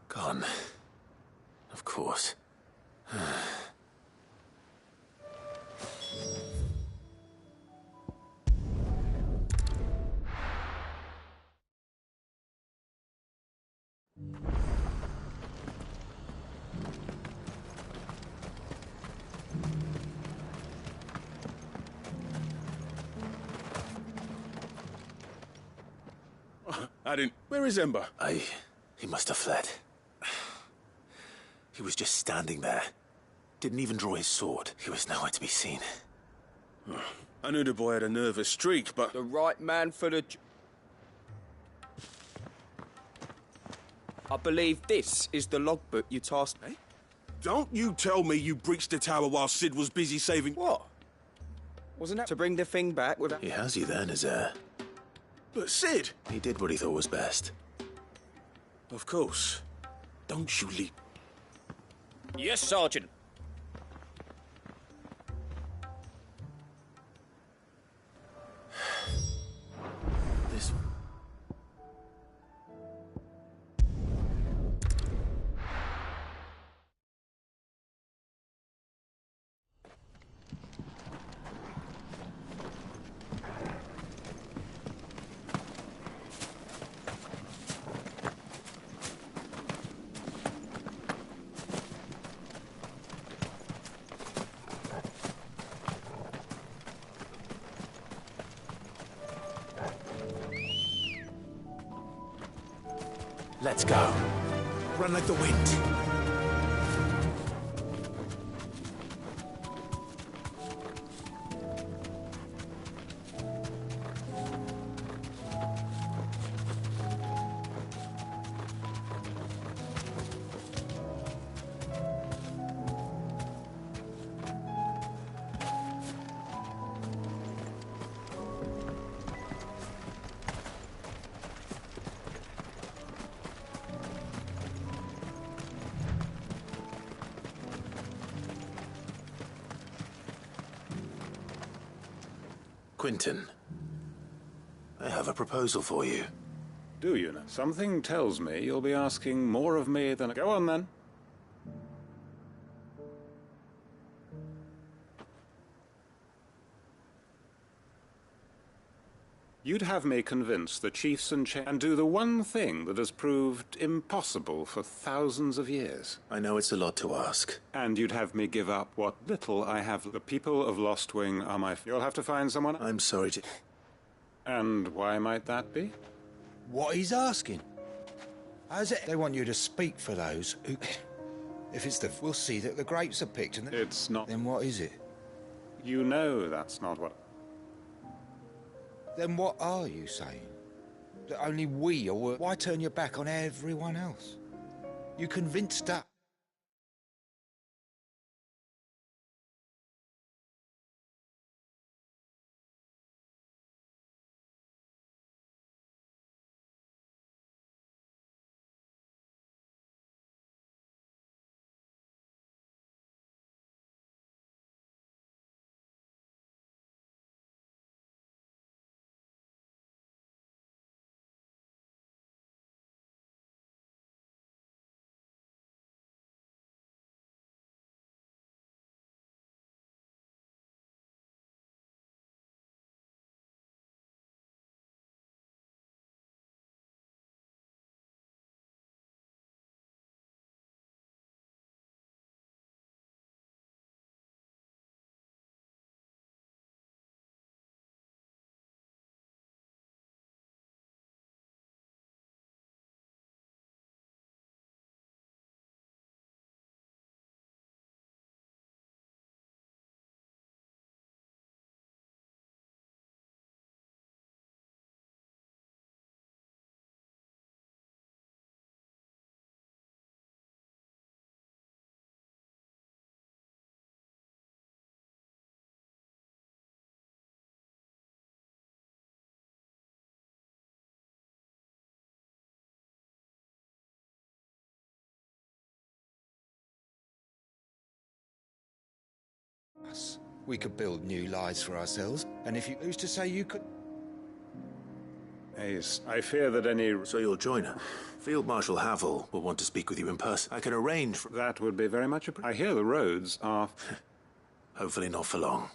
Gone. Of course. I didn't... Where is Ember? He must have fled. He was just standing there. Didn't even draw his sword. He was nowhere to be seen. I knew the boy had a nervous streak, but... The right man for the... I believe this is the logbook you tasked me. Don't you tell me you breached the tower while Sid was busy saving... What? Wasn't that to bring the thing back with... He has you there, Nazaire. But Sid! He did what he thought was best. Of course. Don't you leave... Yes, Sergeant. This... Let's go. Run like the wind. Quentin, I have a proposal for you. Do you know? Something tells me you'll be asking more of me than... Go on, then. You'd have me convince the chiefs and do the one thing that has proved impossible for thousands of years. I know it's a lot to ask. And you'd have me give up what little I have. The people of Lostwing are my... You'll have to find someone... I'm sorry to... And why might that be? What he's asking. How's it? They want you to speak for those who... If it's the... We'll see that the grapes are picked and... It's not... Then what is it? You know that's not what... Then what are you saying? That only we are... Why turn your back on everyone else? You convinced us... We could build new lives for ourselves, and if you... Who's to say you could... Ace, I fear that any... So you'll join her? Field Marshal Havel will want to speak with you in person. I can arrange for... That would be very much I hear the roads are... Hopefully not for long.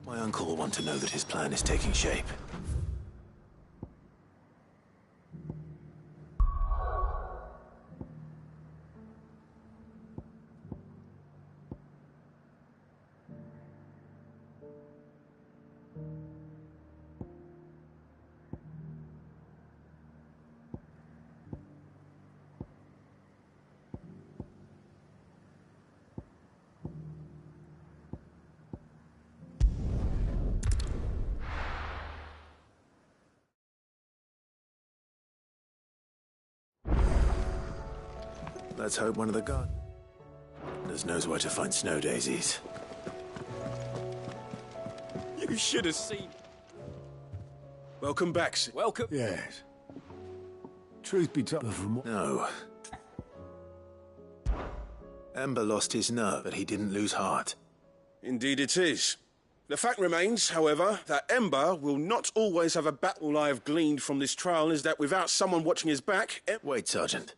My uncle will want to know that his plan is taking shape. Let's hope one of the gardeners knows where to find snow daisies. You should have seen. Welcome back, Sid. Welcome. Yes. Truth be told, from what... No. Ember lost his nerve, but he didn't lose heart. Indeed it is. The fact remains, however, that Ember will not always have a battle. All I have gleaned from this trial is that without someone watching his back... Wait, Sergeant.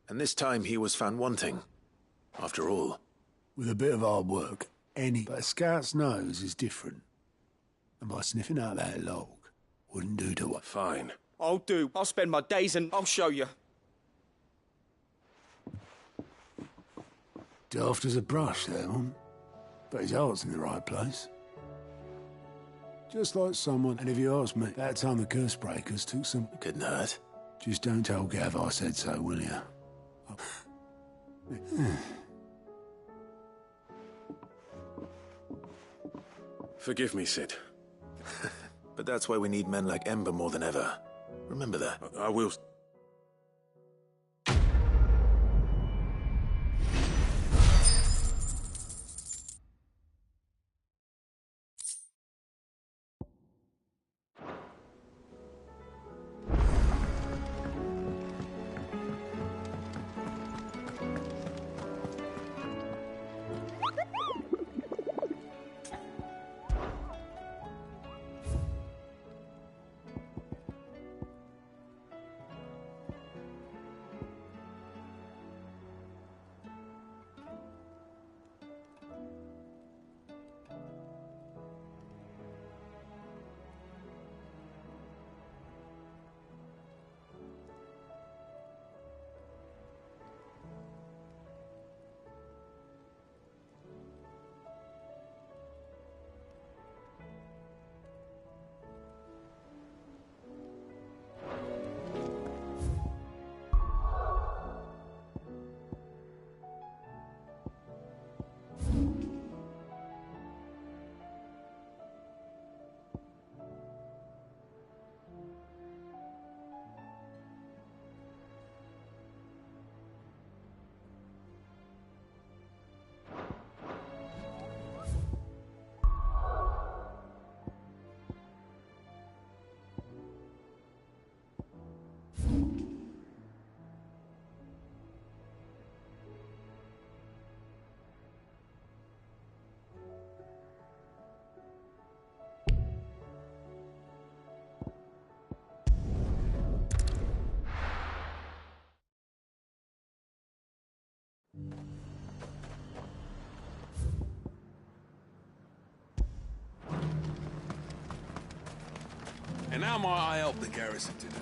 And this time he was found wanting. After all. With a bit of hard work, but a scout's nose is different. And by sniffing out that log, wouldn't do to what? Fine. I'll do. I'll spend my days and I'll show you. Daft as a brush, that one. But his heart's in the right place. Just like someone, and if you ask me, that time the curse breakers took some... Couldn't hurt. Just don't tell Gav I said so, will you? Forgive me, Sid. But that's why we need men like Ember more than ever. Remember that. I will... And how might I help the garrison today?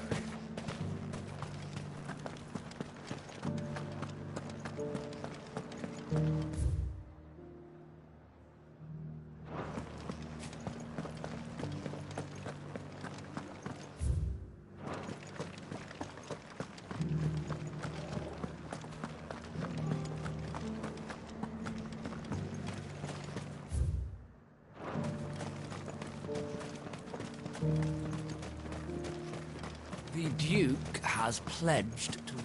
The Duke has pledged to work.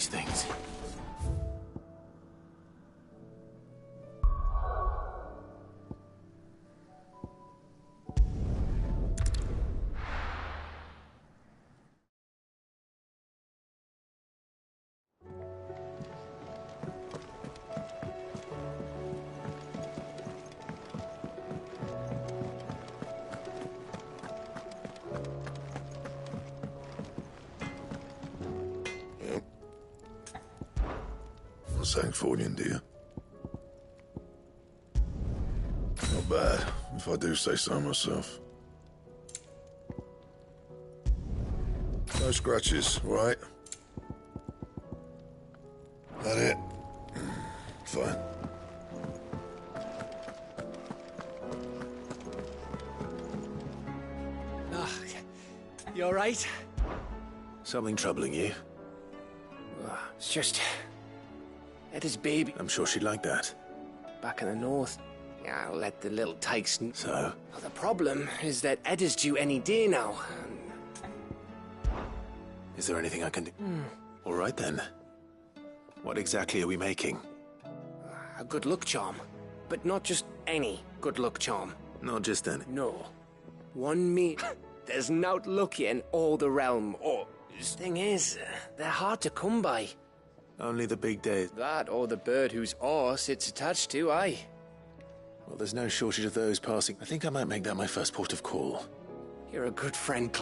things. Sancfordian, dear. Not bad, if I do say so myself. No scratches, right? That it? Fine. You alright? Something troubling you? It's just... Edda's baby. I'm sure she'd like that. Back in the north. Yeah, I'll let the little tykes... So? Well, the problem is that Edda's due any day now. Is there anything I can do? All right, then. What exactly are we making? A good luck charm. But not just any good luck charm. Not just any? No. One meat. There's nought lucky in all the realm. Oh, the thing is, they're hard to come by. Only the big days. That or the bird whose horse it's attached to, aye. Well, there's no shortage of those passing. I think I might make that my first port of call. You're a good friend,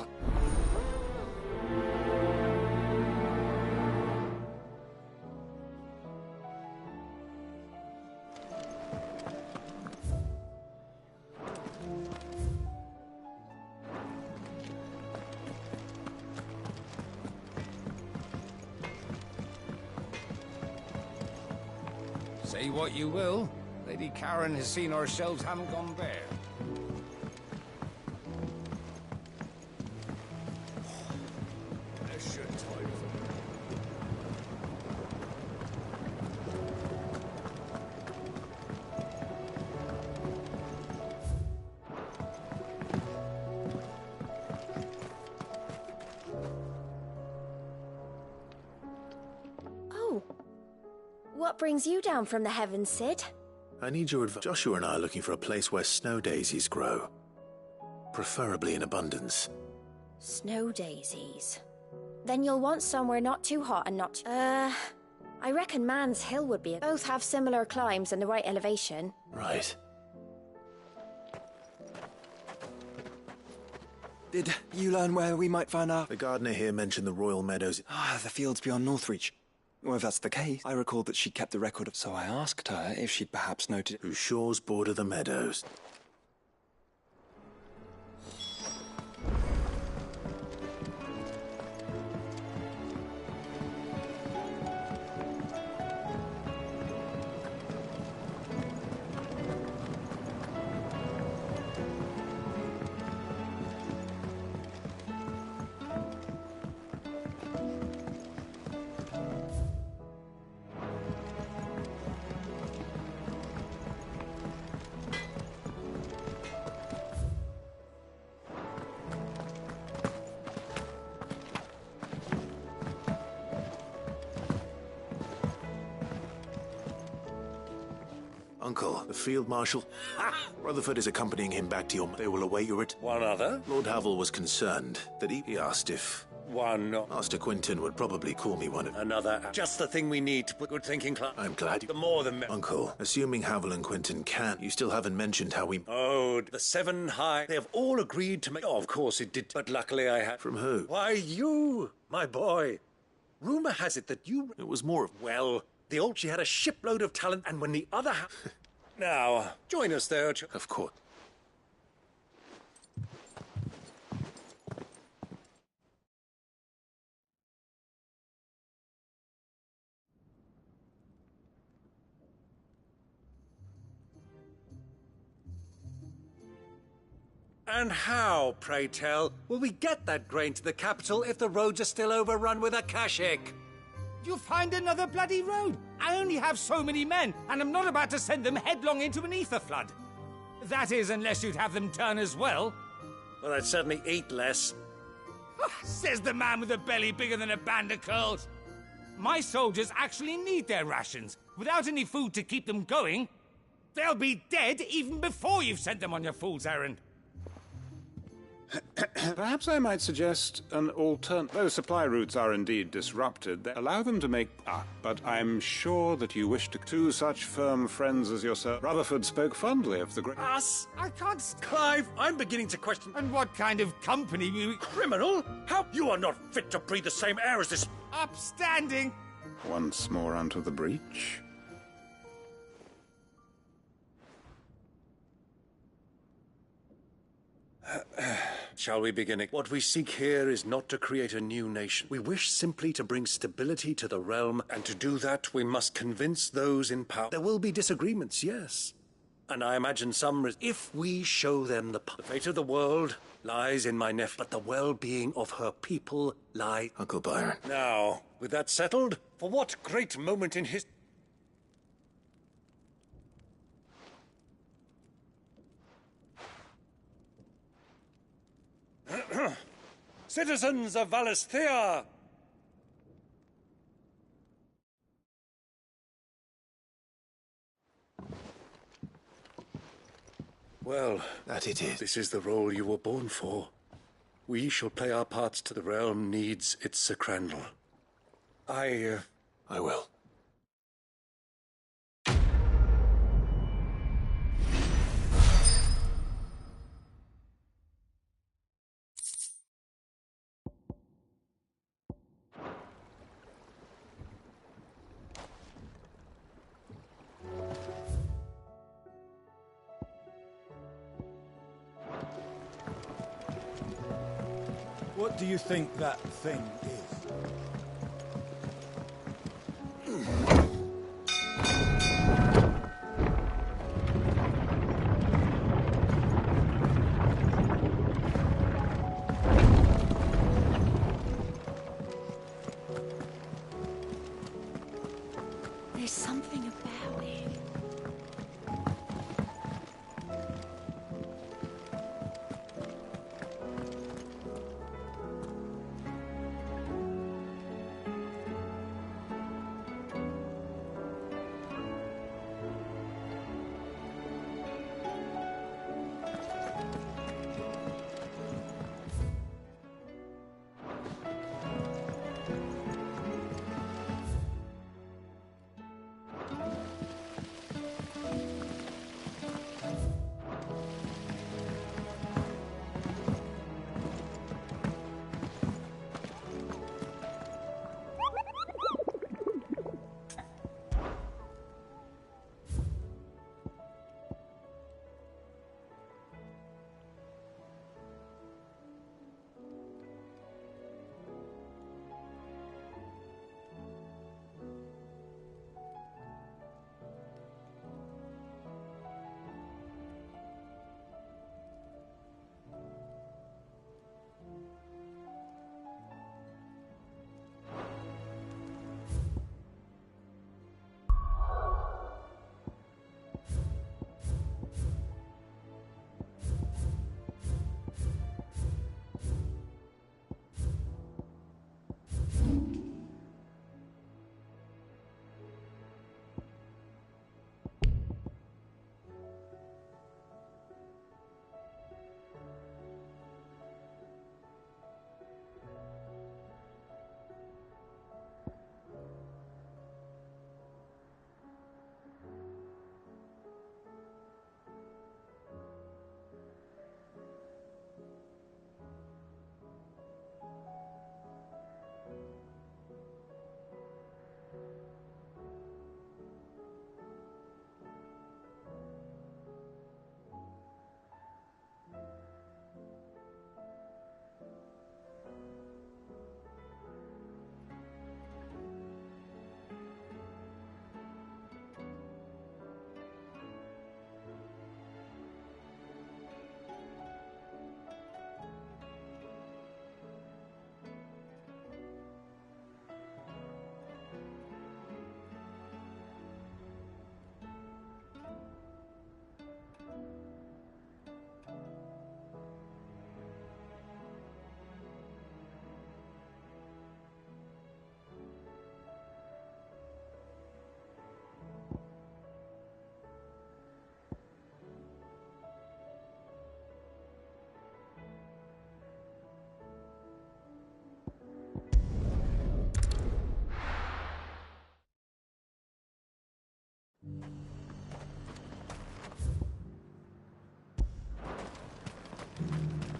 Say what you will, Lady Karen has seen our shelves haven't gone bare. Bless your time. Oh. What brings you down from the heavens, Cid? I need your advice. Joshua and I are looking for a place where snow daisies grow. Preferably in abundance. Snow daisies. Then you'll want somewhere not too hot and not... I reckon Man's Hill would be... Both have similar climbs and the right elevation. Right. Did you learn where we might find our... The gardener here mentioned the Royal Meadows. The fields beyond Northreach. Well, if that's the case, I recalled that she kept the record of... So I asked her if she'd perhaps noted... Whose shores border the meadows. Uncle, the Field Marshal. Rutherford is accompanying him back to your... They will await your... One other? Lord Havel was concerned that he asked if... One. Master Quinton would probably call me one of... Another. Just the thing we need to put good thinking class. I'm glad you... The more the... Uncle, assuming Havel and Quinton can, you still haven't mentioned how we... Oh, the Seven High. They have all agreed to make... Oh, of course it did. But luckily I had... From who? Why, you, my boy. Rumour has it that you... It was more of... Well, the old... She had a shipload of talent, and when the other... Now, join us there. Of course. And how, pray tell, will we get that grain to the capital if the roads are still overrun with Akashic? You'll find another bloody road. I only have so many men, and I'm not about to send them headlong into an ether flood. That is, unless you'd have them turn as well. Well, I'd certainly eat less. Says the man with a belly bigger than a band of curls. My soldiers actually need their rations. Without any food to keep them going, they'll be dead even before you've sent them on your fool's errand. Perhaps I might suggest an alternate. Those supply routes are indeed disrupted. They allow them to make... but I'm sure that you wish to... Two such firm friends as yourself. Rutherford spoke fondly of the great... Us? I can't... Clive, I'm beginning to question... And what kind of company we... Criminal? How? You are not fit to breathe the same air as this... Upstanding! Once more onto the breach. Shall we begin it? What we seek here is not to create a new nation. We wish simply to bring stability to the realm, and to do that we must convince those in power. There will be disagreements, yes. And I imagine some... If we show them the fate of the world lies in my nephew, but the well-being of her people lies... Uncle Byron. Now, with that settled, for what great moment in history... Citizens of Valisthea! Well, that it is. This is the role you were born for. We shall play our parts to the realm needs its Sir Crandall. I will. What do you think that thing is? There's something about it.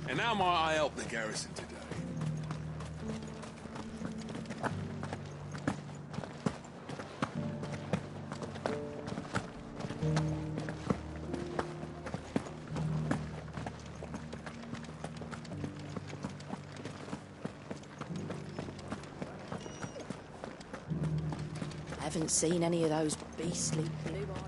And how might I help the garrison today? Haven't seen any of those beastly blue eyes.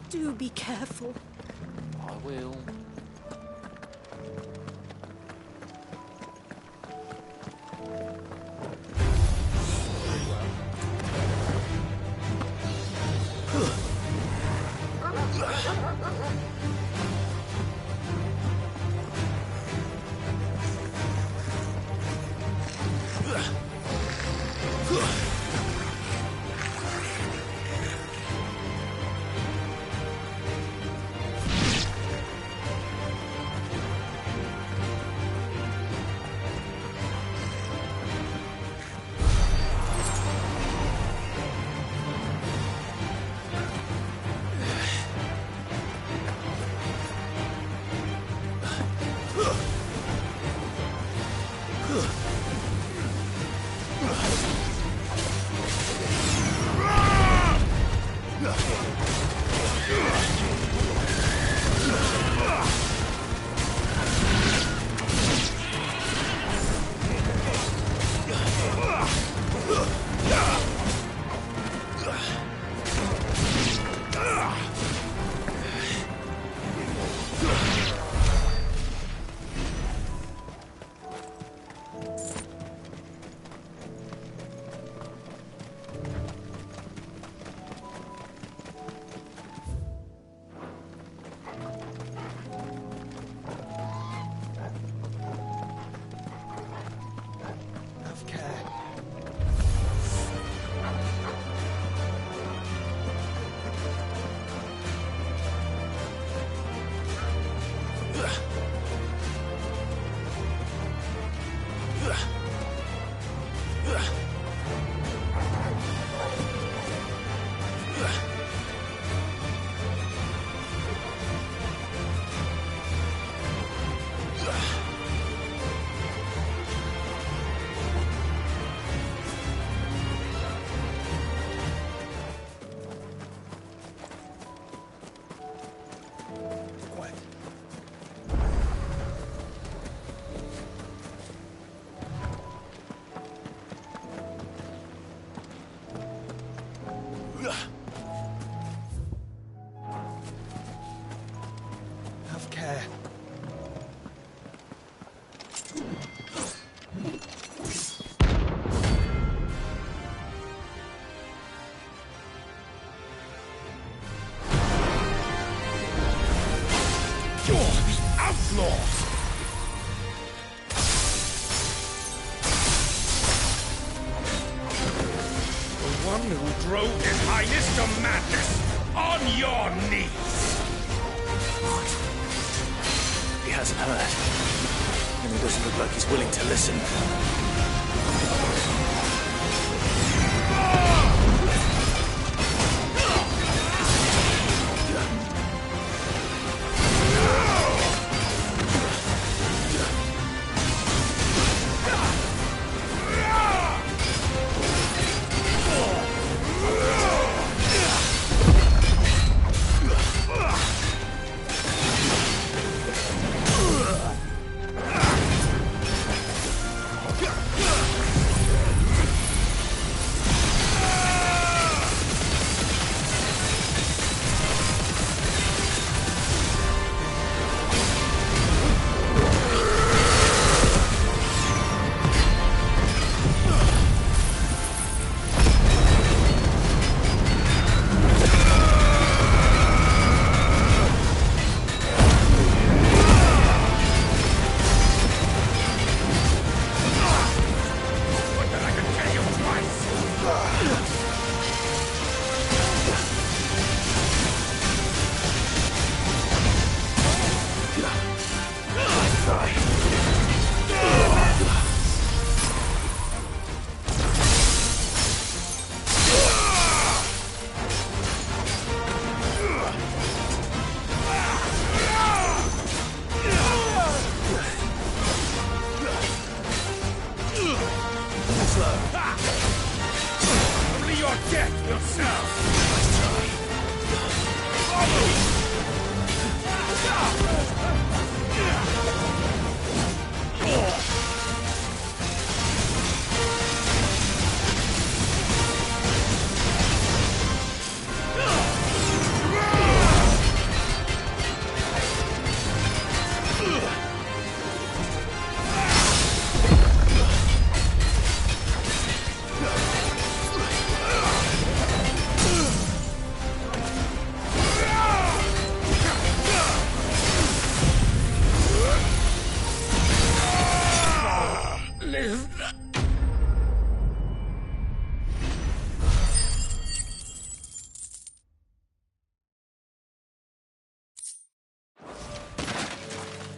Do be careful. I will. Have care. You're the outlaws! The one who drove His Highness to madness! On your knees! He hasn't heard. And he doesn't look like he's willing to listen.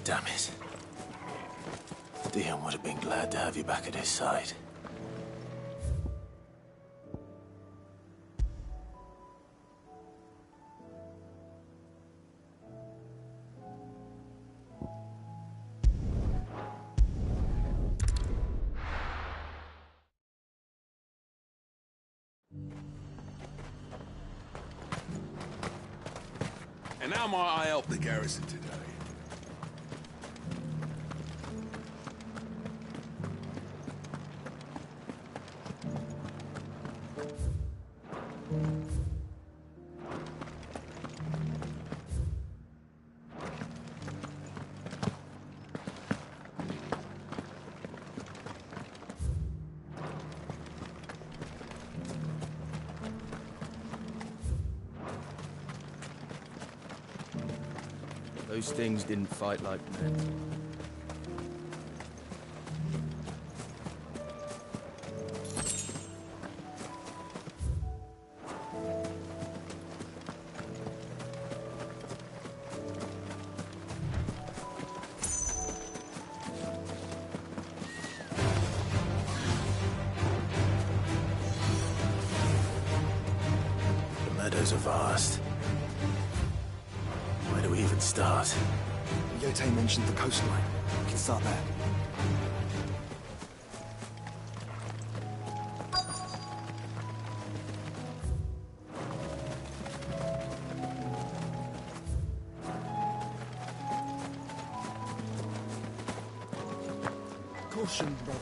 Damn it. Dion would have been glad to have you back at his side. And how might I help the garrison today? Those things didn't fight like men. The meadows are vast. Where do we even start? Yote mentioned the coastline. We can start there. Caution, brother.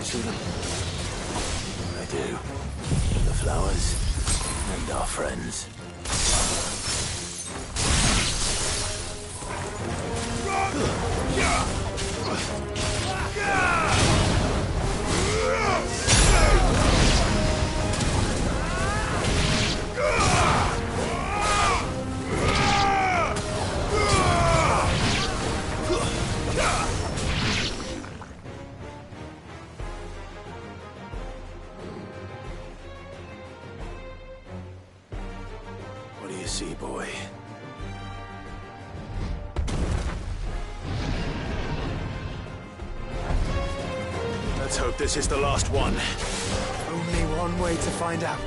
See them? I do. The flowers and our friends. What do you see, boy? Let's hope this is the last one. Only one way to find out.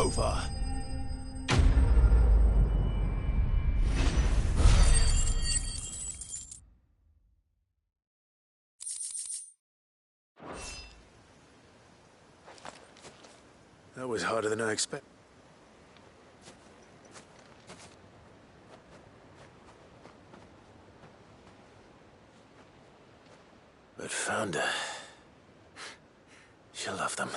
over. That was harder than I expected. But found her. She'll love them.